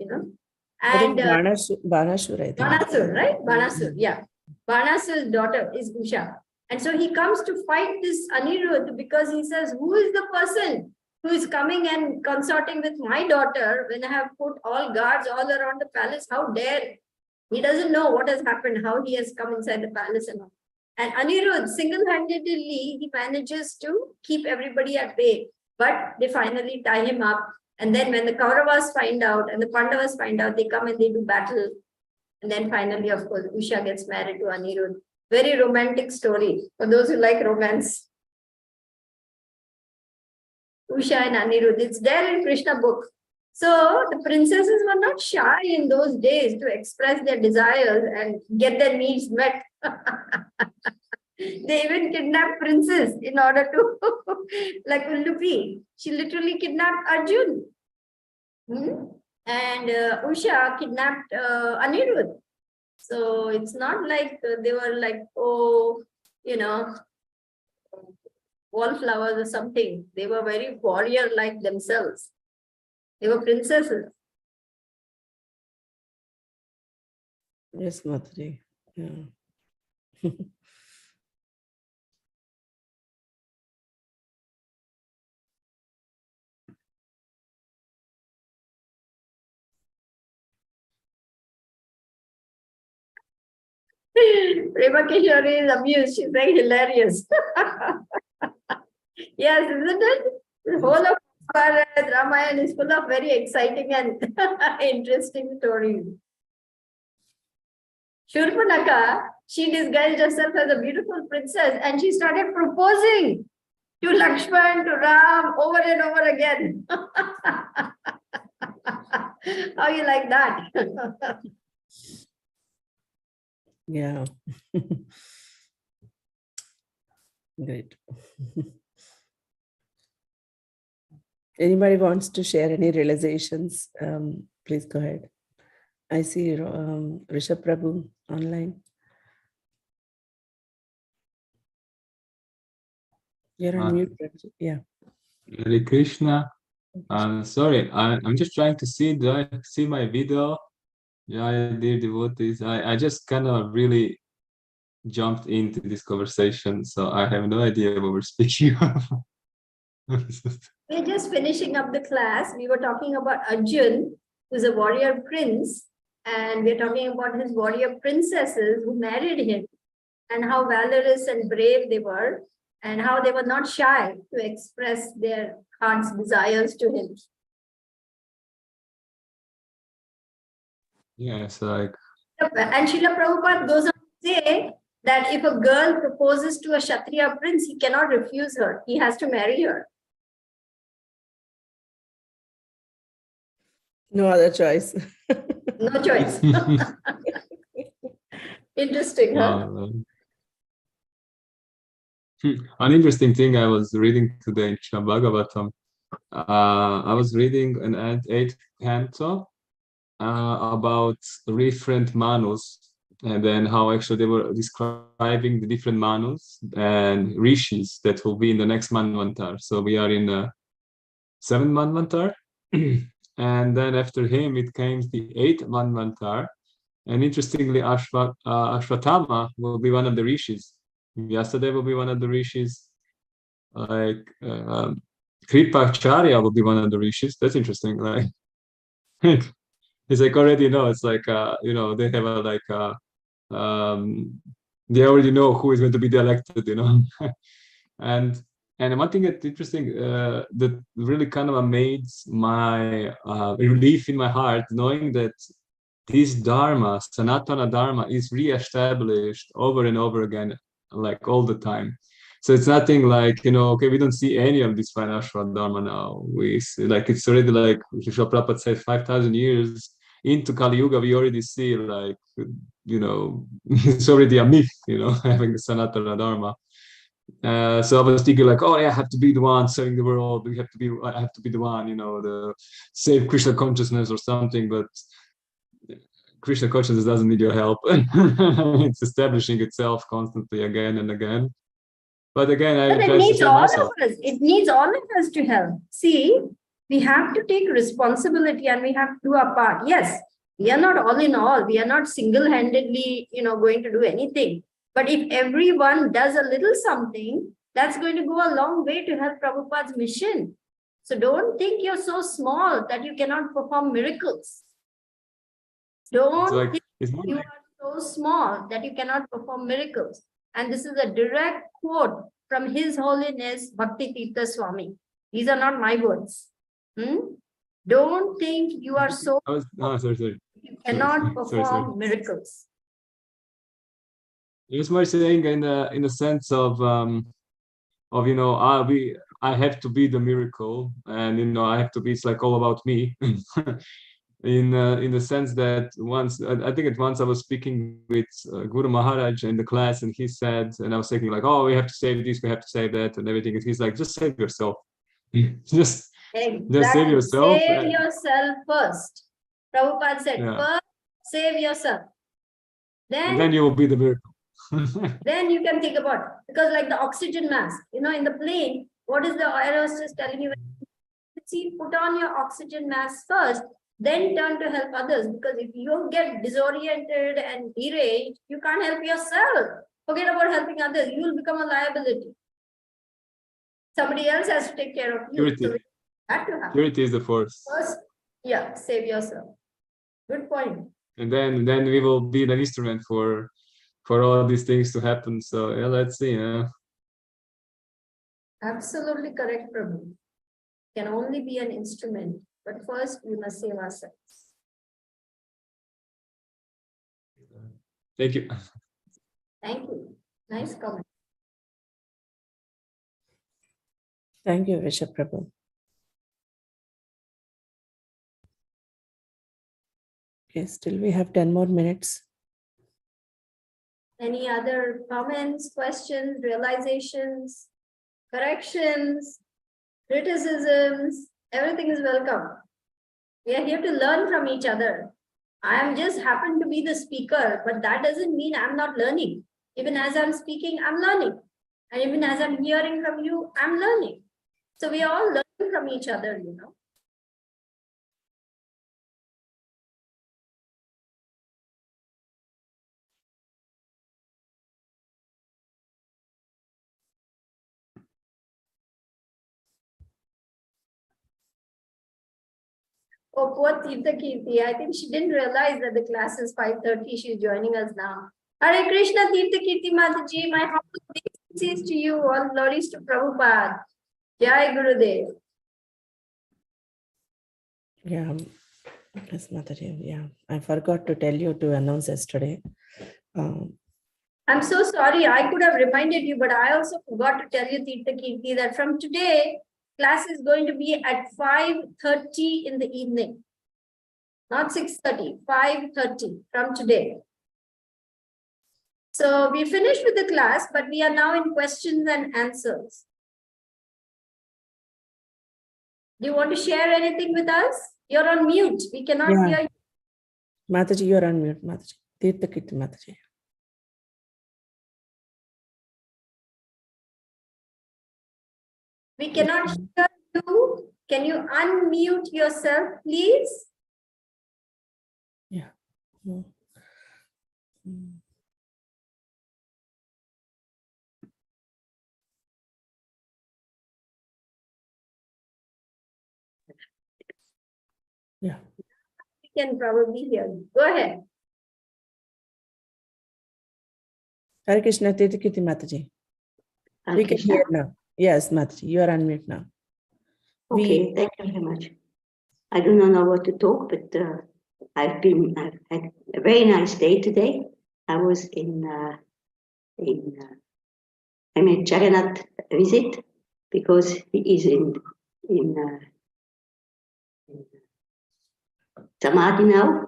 S2: And
S1: Banasur, I think.
S2: Banasur, right? Banasur, yeah. Banasur's daughter is Usha. And so he comes to fight this Anirudh because he says, who is the person who is coming and consorting with my daughter when I have put all guards all around the palace? How dare? He doesn't know what has happened, how he has come inside the palace and all. And Anirudh, single-handedly, he manages to keep everybody at bay. But they finally tie him up. And then when the Kauravas find out and the Pandavas find out, they come and they do battle. And then finally, of course, Usha gets married to Anirudh. Very romantic story for those who like romance. Usha and Anirudh, it's there in Krishna book. So the princesses were not shy in those days to express their desires and get their needs met. They even kidnapped princes in order to, like Ullupi, she literally kidnapped Arjun. And Usha kidnapped Anirudh. So it's not like they were like, wallflowers or something. They were very warrior-like themselves. They were princesses.
S1: Yes, Madhuri. Yeah.
S2: Prema Kishori is amused. She's very hilarious. Yes, isn't it? The whole of Ramayana is full of very exciting and interesting stories. Shurpanaka, she disguised herself as a beautiful princess and she started proposing to Lakshman, to Ram, over and over again. How you like that?
S1: Yeah. Great. Anybody wants to share any realizations? Please go ahead. I see Rishabh Prabhu online. You're on mute. Yeah.
S3: Hare Krishna. Sorry, I'm just trying to see. Do I see my video? Yeah, dear devotees. I just kind of really jumped into this conversation, so I have no idea what we're speaking of.
S2: We're just finishing up the class. We were talking about Arjun, who's a warrior prince, and we're talking about his warrior princesses who married him, and how valorous and brave they were, and how they were not shy to express their heart's desires to him.
S3: Yes, like.
S2: And Srila Prabhupada goes on to say that if a girl proposes to a Kshatriya prince, he cannot refuse her. He has to marry her.
S1: No other choice.
S2: No choice. Interesting, huh?
S3: An interesting thing I was reading today in Srimad Bhagavatam. I was reading an eighth canto about referent manus and then how actually they were describing the different manus and rishis that will be in the next manvantar. So we are in the 7th manvantar, and then after him it came the 8th manvantar. And interestingly, Ashwatthama will be one of the rishis. Vyasadeva will be one of the rishis. Like Kripacharya will be one of the rishis. That's interesting. Like it's like already know. It's like they have a like they already know who is going to be the elected. And one thing that's interesting that really kind of made my relief in my heart, knowing that this Dharma, Sanatana Dharma, is re-established over and over again, like all the time. So it's nothing like, okay, we don't see any of this financial Dharma now. We see, like, it's already like Srila Prabhupada said, 5,000 years into Kali Yuga, we already see like, it's already a myth, having the Sanatana Dharma. So I was thinking like, oh yeah, I have to be the one serving the world. I have to be the one, the save Krishna consciousness or something. But Krishna consciousness doesn't need your help. It's establishing itself constantly again and again. But again,
S2: But it
S3: try to
S2: needs
S3: save
S2: all
S3: myself.
S2: of us. It needs all of us to help. See, we have to take responsibility and we have to do our part. Yes, we are not all in all. We are not single-handedly, going to do anything. But if everyone does a little something, that's going to go a long way to help Prabhupada's mission. So don't think you're so small that you cannot perform miracles. Don't think you are so small that you cannot perform miracles. And this is a direct quote from His Holiness Bhakti Tirtha Swami. These are not my words. Don't think you are so
S3: sorry.
S2: You cannot perform miracles.
S3: It's more saying in the sense of I have to be the miracle, and I have to be. It's like all about me. In the sense that once I was speaking with Guru Maharaj in the class, and he said, and I was thinking like, oh, we have to save this, we have to save that, and everything. And he's like, just save yourself. just save yourself.
S2: Save yourself first. Prabhupada said, first save yourself.
S3: Then you will be the miracle.
S2: Then you can think about it. Because like the oxygen mask, in the plane, what is the air hostess telling you? See, put on your oxygen mask first, then turn to help others. Because if you get disoriented and deranged, you can't help yourself. Forget about helping others. You will become a liability. Somebody else has to take care of you.
S3: Purity.
S2: So
S3: Purity is the first.
S2: First, save yourself. Good point.
S3: And then we will be an instrument for all these things to happen. So yeah, let's see.
S2: Absolutely correct, Prabhu. Can only be an instrument, but first we must save ourselves.
S3: Thank you.
S2: Thank you. Nice comment.
S1: Thank you, Rishabh Prabhu. Okay, still we have 10 more minutes.
S2: Any other comments, questions, realizations, corrections, criticisms? Everything is welcome. We are here to learn from each other. I am just happen to be the speaker, but that doesn't mean I'm not learning. Even as I'm speaking, I'm learning. And even as I'm hearing from you, I'm learning. So we are all learning from each other, Oh, poor Tirtha Kirti. I think she didn't realize that the class is 5:30. She's joining us now. Hare Krishna, Tirtha Kirti Mataji. My humble obeisances to you. All glories to Prabhupada. Jai Gurudev.
S1: Yeah, yes, Mataji. Yeah, I forgot to tell you to announce yesterday.
S2: I'm so sorry. I could have reminded you, but I also forgot to tell you, Tirtha Kirti, that from today, class is going to be at 5:30 in the evening. Not 6:30, 5:30 from today. So we finished with the class, but we are now in questions and answers. Do you want to share anything with us? You're on mute. We cannot hear you.
S1: Mataji, you're on mute, Mataji. Tirthakirti Mataji.
S2: We cannot hear you. Can you unmute yourself, please?
S1: Yeah. Mm. Mm. Yeah.
S2: We can probably hear you. Go ahead.
S1: Hare Krishna, Tirthakirti Mataji.
S4: Hare
S1: We can
S4: Krishna.
S1: hear now. Yes, Mataji, you are unmute now.
S4: Okay, thank you very much. I do not know what to talk, but I've had a very nice day today. I was I made Jagannath visit because he is in Samadhi now,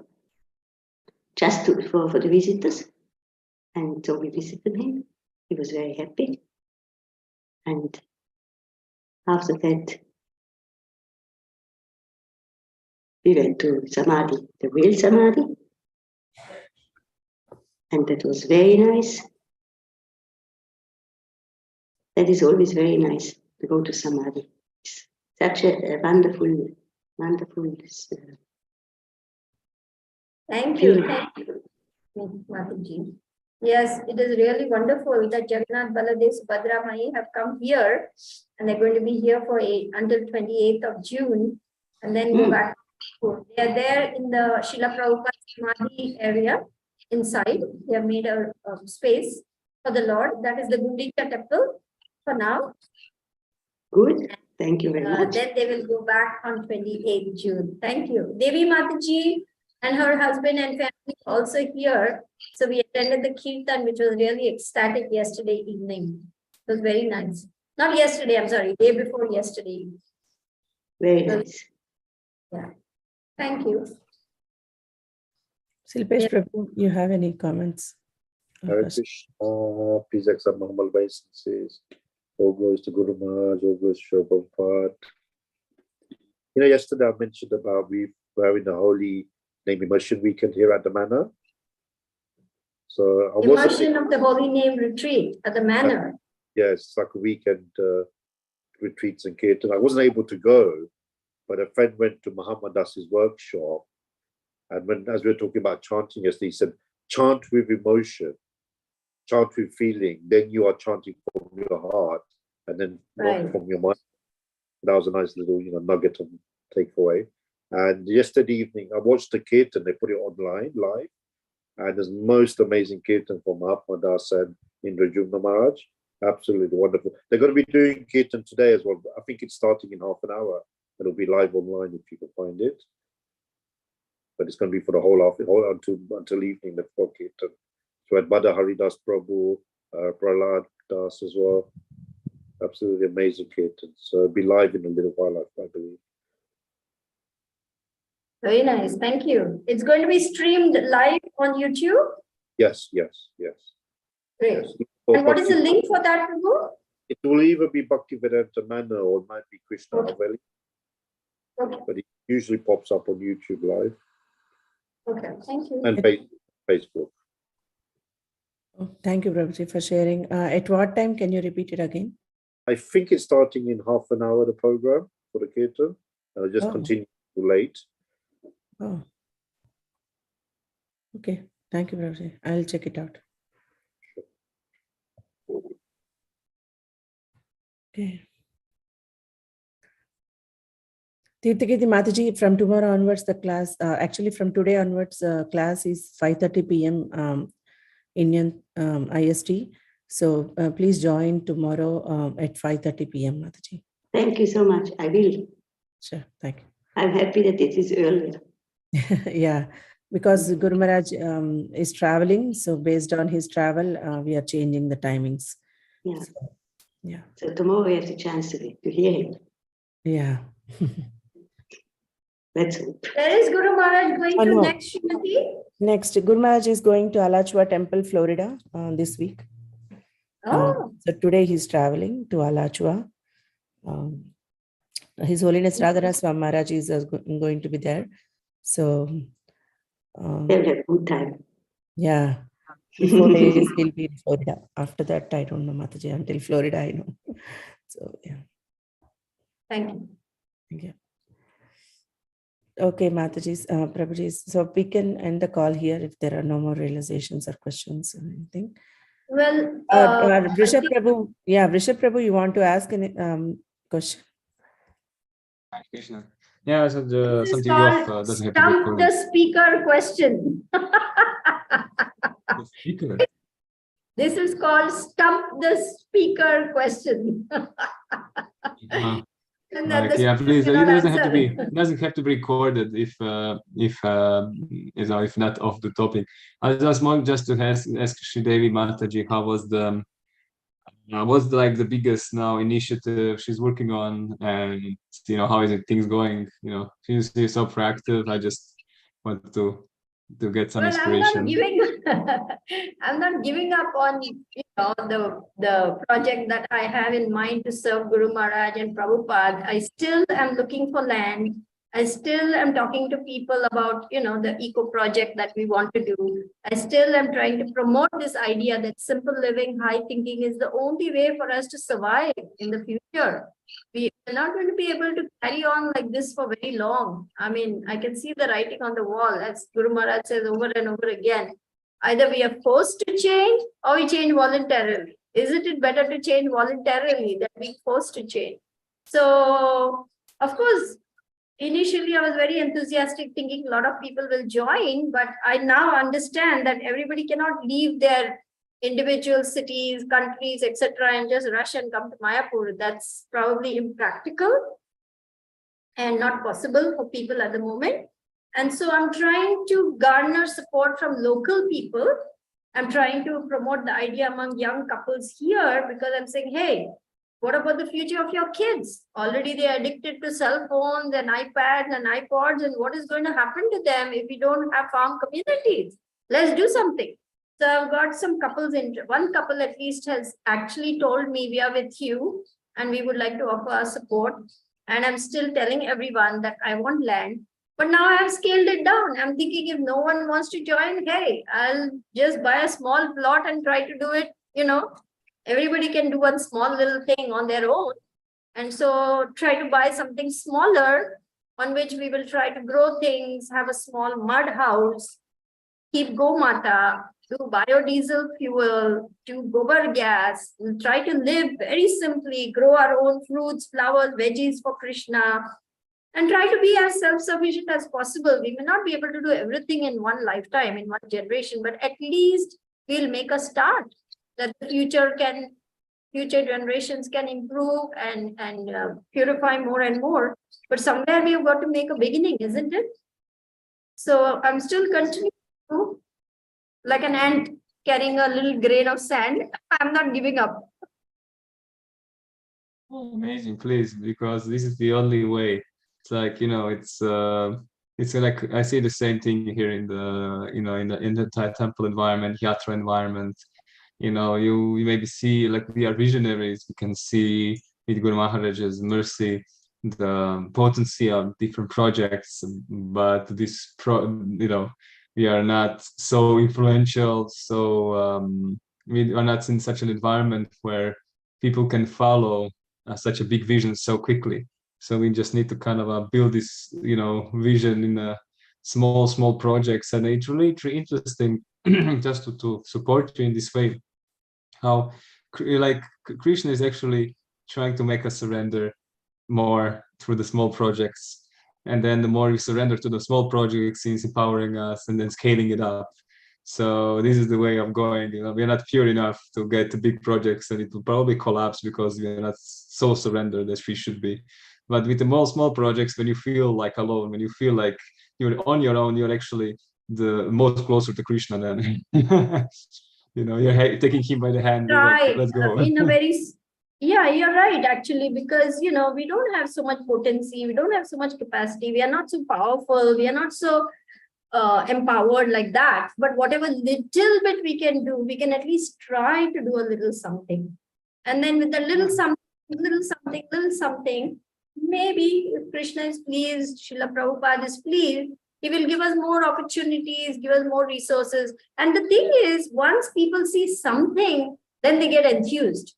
S4: just for the visitors. And so we visited him. He was very happy. And after that, we went to Samadhi, the real Samadhi. And that was very nice. That is always very nice to go to Samadhi. It's such a wonderful.
S2: Thank you. Thank you, Mataji. Yes, it is really wonderful that Jagannath, Baladev, Subhadra Mai have come here, and they're going to be here for until 28th of June, and then go back. They are there in the Srila Prabhupada Samadhi area inside. They have made a space for the Lord. That is the Gundicha temple for now.
S4: Good. Thank you very much.
S2: Then they will go back on 28th June. Thank you. Devi Mataji and her husband and family also here. So we attended the Kirtan, which was really ecstatic yesterday evening. It was very nice. Not yesterday, I'm sorry, day before yesterday.
S4: Very nice.
S2: Yeah. Thank you.
S1: Silpesh Prabhu, you have any comments?
S5: Hare Krishna, please accept my humble obeisances. All glories to Guru Maharaj, all glories to Prabhupada. You know, yesterday I mentioned about we were having a holy name immersion weekend here at the Manor. So I
S2: Immersion of the Holy Name retreat at the Manor.
S5: Yes, like a weekend retreats in Kirtan. I wasn't able to go, but a friend went to Muhammad Das's workshop. And as we were talking about chanting yesterday, he said, chant with emotion, chant with feeling, then you are chanting from your heart and then not from your mind. That was a nice little, nugget of takeaway. And yesterday evening, I watched the Kirtan, they put it online live. And there's most amazing Kirtan from Mahatma Das and Indrajumna Maharaj. Absolutely wonderful. They're going to be doing Kirtan today as well. I think it's starting in half an hour. It'll be live online if you can find it. But it's going to be for the whole until evening, the full Kirtan. So at Bada Haridas Prabhu, Prahlad Das as well. Absolutely amazing Kirtan. So it'll be live in a little while, I believe.
S2: Very nice. Thank you. It's going to be streamed live on YouTube?
S5: Yes.
S2: Great.
S5: Yes.
S2: And what is the link for that, Prabhu?
S5: It will either be Bhaktivedanta Manor or it might be Krishna Haveli.
S2: Okay.
S5: But it usually pops up on YouTube live.
S2: Okay, thank you.
S5: And Facebook.
S1: Oh, thank you, Prabhuji, for sharing. At what time? Can you repeat it again?
S5: I think it's starting in half an hour, the program for the Kirtan. I'll just continue late.
S1: Oh. Okay. Thank you, Prabhuji. I'll check it out. Okay. Tirthakirti Mataji, from tomorrow onwards, the class, actually from today onwards, class is 5:30 p.m. Indian IST. So please join tomorrow at 5:30 p.m. Mataji.
S4: Thank you so much. I will.
S1: Sure. Thank you.
S4: I'm happy that it is earlier.
S1: Yeah, because Guru Maharaj is traveling. So based on his travel, we are changing the timings.
S4: Yeah.
S1: So, yeah.
S4: So tomorrow we have the chance to hear him.
S1: Yeah.
S4: Let's hope.
S2: Where is Guru Maharaj going to next, Srimati?
S1: Next, Guru Maharaj is going to Alachua Temple, Florida this week.
S2: Oh.
S1: So today he's traveling to Alachua. His Holiness Radhara Swami Maharaj is going to be there. So
S4: they'll have a good time.
S1: Yeah. In 4 days, we'll be in Florida. After that, I don't know, Mataji. Until Florida, I know. So, yeah.
S2: Thank you.
S1: Thank you. Okay, Mataji, Prabhuji. So we can end the call here if there are no more realizations or questions or anything.
S2: Well,
S1: Rishabh Prabhu, yeah, Rishabh Prabhu, you want to ask any question?
S3: Krishna. Yeah, so
S2: this is
S3: something off
S2: called
S3: doesn't have to be
S2: stump
S3: recorded.
S2: the speaker question.
S3: The speaker.
S2: This is called stump the speaker question. And that
S3: Like,
S2: the
S3: yeah,
S2: speaker
S3: please. It
S2: cannot
S3: doesn't have to be.
S2: answer.
S3: It doesn't have to be recorded if you know, if not off the topic. I just want just to ask Sridevi Mataji, how was the what's like the biggest now initiative she's working on, and you know, how is it things going? You know, she's so proactive. I just want to get some
S2: Well,
S3: inspiration.
S2: I'm not giving up on, you know, the project that I have in mind to serve Guru Maharaj and Prabhupada. I still am looking for land. I still am talking to people about, you know, the eco project that we want to do. I still am trying to promote this idea that simple living, high thinking is the only way for us to survive in the future. We are not going to be able to carry on like this for very long. I mean, I can see the writing on the wall, as Guru Maharaj says over and over again. Either we are forced to change or we change voluntarily. Isn't it better to change voluntarily than being forced to change? So, of course, initially I was very enthusiastic, thinking a lot of people will join, but I now understand that everybody cannot leave their individual cities, countries, etc., and just rush and come to Mayapur. That's probably impractical and not possible for people at the moment. And so I'm trying to garner support from local people. I'm trying to promote the idea among young couples here, because I'm saying, hey, what about the future of your kids? Already they are addicted to cell phones and iPads and iPods, and what is going to happen to them if we don't have farm communities? Let's do something. So I've got some couples in, one couple at least has actually told me, we are with you and we would like to offer our support. And I'm still telling everyone that I want land. But now I have scaled it down. I'm thinking if no one wants to join, hey, I'll just buy a small plot and try to do it. You know, everybody can do one small little thing on their own. And so try to buy something smaller on which we will try to grow things, have a small mud house, keep Gomata, do biodiesel fuel, do gobar gas, we'll try to live very simply, grow our own fruits, flowers, veggies for Krishna, and try to be as self-sufficient as possible. We may not be able to do everything in one lifetime, in one generation, but at least we'll make a start that the future generations can improve and purify more and more. But somewhere we have got to make a beginning, isn't it? So I'm still continuing to, like an ant carrying a little grain of sand. I'm not giving up.
S3: Oh, amazing, please, because this is the only way. It's like, you know, it's like I see the same thing here in the, you know, in the Thai temple environment, yatra environment. You know, you maybe see, like, we are visionaries. We can see with Guru Maharaj's mercy the potency of different projects, but you know, we are not so influential, so we are not in such an environment where people can follow such a big vision so quickly. So we just need to kind of build this, you know, vision in small projects, and it's really interesting just to support you in this way. How like Krishna is actually trying to make us surrender more through the small projects, and then the more we surrender to the small projects, he's empowering us and then scaling it up. So this is the way of going. You know, we're not pure enough to get to big projects, and it will probably collapse because we're not so surrendered as we should be. But with the small projects, when you feel like alone, when you feel like you're on your own, you're actually the most closer to Krishna then. You know, you're taking him by the hand.
S2: Right.
S3: Like, let's go.
S2: In a very, yeah, you're right, actually, because, you know, we don't have so much potency. We don't have so much capacity. We are not so powerful. We are not so empowered like that. But whatever little bit we can do, we can at least try to do a little something. And then with the little something, maybe if Krishna is pleased, Srila Prabhupada is pleased, He will give us more opportunities, give us more resources. And the thing is, once people see something, then they get enthused.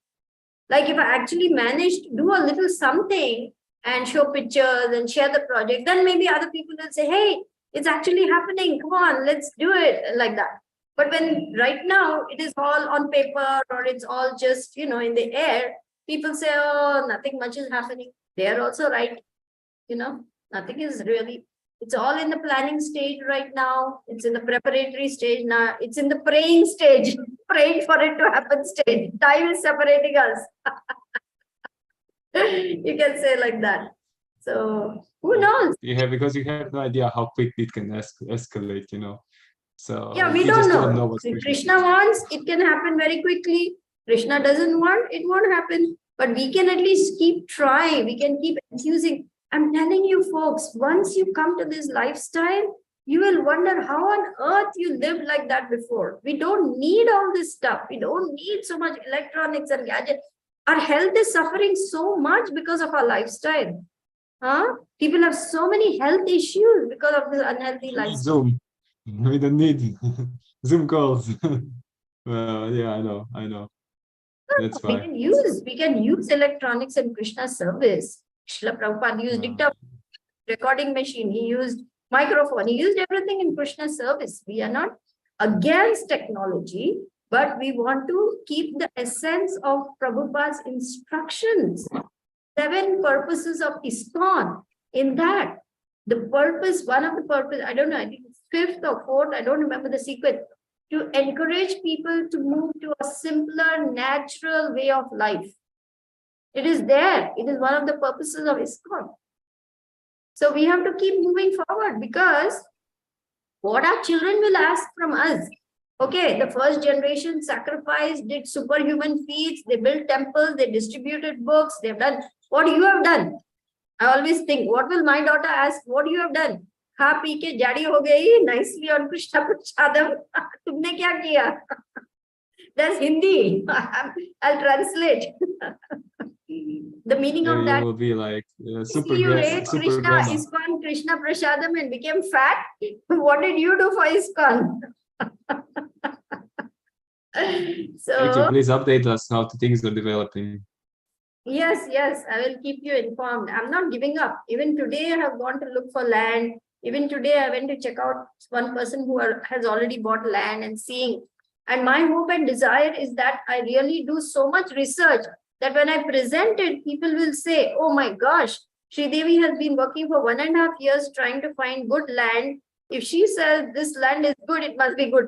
S2: Like if I actually manage to do a little something and show pictures and share the project, then maybe other people will say, hey, it's actually happening. Come on, let's do it like that. But when right now it is all on paper or it's all just, in the air, people say, oh, nothing much is happening. They are also right. Nothing is really, it's all in the planning stage right now. It's in the preparatory stage now. It's in the praying stage, praying for it to happen stage. Time is separating us. You can say like that. So who knows?
S3: Because you have no idea how quick it can escalate, So
S2: Yeah, we
S3: you
S2: don't
S3: just
S2: know.
S3: don't know what's
S2: If
S3: going
S2: Krishna wants, it can happen very quickly. Krishna doesn't want, it won't happen. But we can at least keep trying. We can keep enthusing. I'm telling you, folks, once you come to this lifestyle, you will wonder how on earth you lived like that before. We don't need all this stuff. We don't need so much electronics and gadgets. Our health is suffering so much because of our lifestyle. People have so many health issues because of this unhealthy lifestyle.
S3: Zoom. We don't need Zoom calls. Well, yeah, I know. That's
S2: We
S3: why.
S2: can use electronics in Krishna's service. Srila Prabhupada used dictaphone, recording machine, he used microphone, he used everything in Krishna's service. We are not against technology, but we want to keep the essence of Prabhupada's instructions. 7 purposes of ISKCON. In that, one of the purpose, I don't know, I think it's 5th or 4th, I don't remember the sequence, to encourage people to move to a simpler, natural way of life. It is there. It is one of the purposes of ISKCON. So we have to keep moving forward, because what our children will ask from us. Okay, the first generation sacrificed, did superhuman feats, they built temples, they distributed books, they've done what you have done. I always think, what will my daughter ask? What you have done? Kha pee ke jadi ho gayi, nicely on Krishna Prashadam. Tumne kya kiya? That's Hindi. I'll translate. The meaning of that.
S3: You will be like super
S2: You
S3: grandma.
S2: ate Krishna, ISKCON, Krishna Prashadam and became fat. What did you do for ISKCON? So,
S3: please update us how the things are developing.
S2: yes, I will keep you informed. I'm not giving up. Even today, I have gone to look for land. Even today, I went to check out one person who has already bought land and seeing. And my hope and desire is that I really do so much research that when I present it, people will say, oh my gosh, Sridevi has been working for 1.5 years trying to find good land. If she says this land is good, it must be good.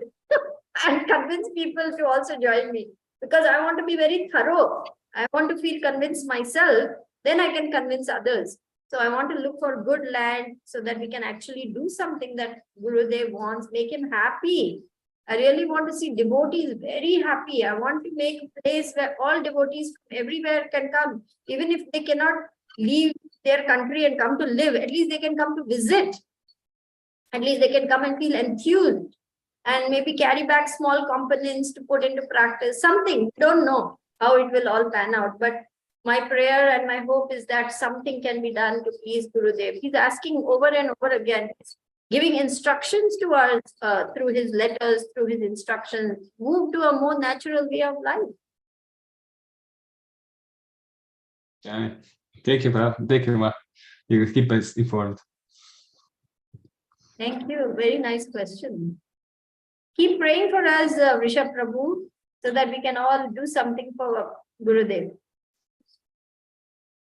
S2: And convince people to also join me, because I want to be very thorough. I want to feel convinced myself, then I can convince others. So I want to look for good land so that we can actually do something that Gurudev wants, make him happy. I really want to see devotees very happy. I want to make a place where all devotees from everywhere can come. Even if they cannot leave their country and come to live, at least they can come to visit. At least they can come and feel enthused and maybe carry back small components to put into practice. Something, don't know how it will all pan out. But my prayer and my hope is that something can be done to please Gurudev. He's asking over and over again, giving instructions to us through his letters, through his instructions, move to a more natural way of life.
S3: Yeah. Thank you, Ma. You keep us informed.
S2: Thank you. Very nice question. Keep praying for us, Rishabh Prabhu, so that we can all do something for Gurudev.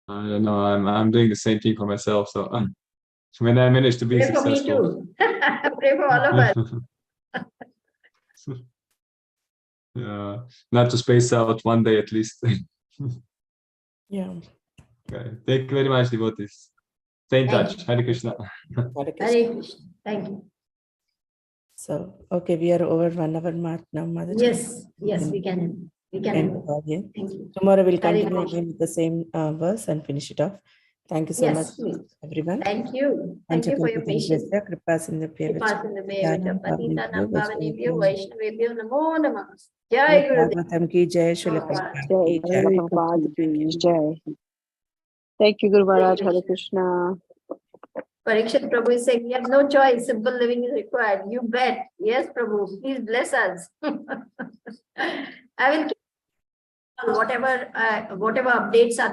S3: I don't know. I'm doing the same thing for myself. So when I manage to be
S2: Pray
S3: successful.
S2: for me too. Pray for all of us.
S3: Not to space out one day at least.
S1: Yeah.
S3: Okay. Thank you very much, devotees. Stay in touch. Hare Krishna.
S1: Hare Krishna.
S2: Hare Krishna. Thank you.
S1: So, okay, we are over 1 hour mark now, Mother.
S2: Yes, we can. We can.
S1: Thank
S2: Thank you.
S1: Tomorrow we'll
S2: Hare
S1: continue
S2: Krishna.
S1: again with the same verse and finish it off. Thank you so much,
S2: Yes,
S1: everyone.
S2: thank you. Thank you for your patience. Jai Gurudev.
S1: की जय श्रील प्रभुपाद की जय
S6: Prabhupada ki jai. Thank you, Guru Maharaj. Hare Krishna.
S2: Parikshit Prabhu is saying, we have no choice. Simple living is required. You bet. Yes, Prabhu. Please bless us. I will keep whatever updates are there.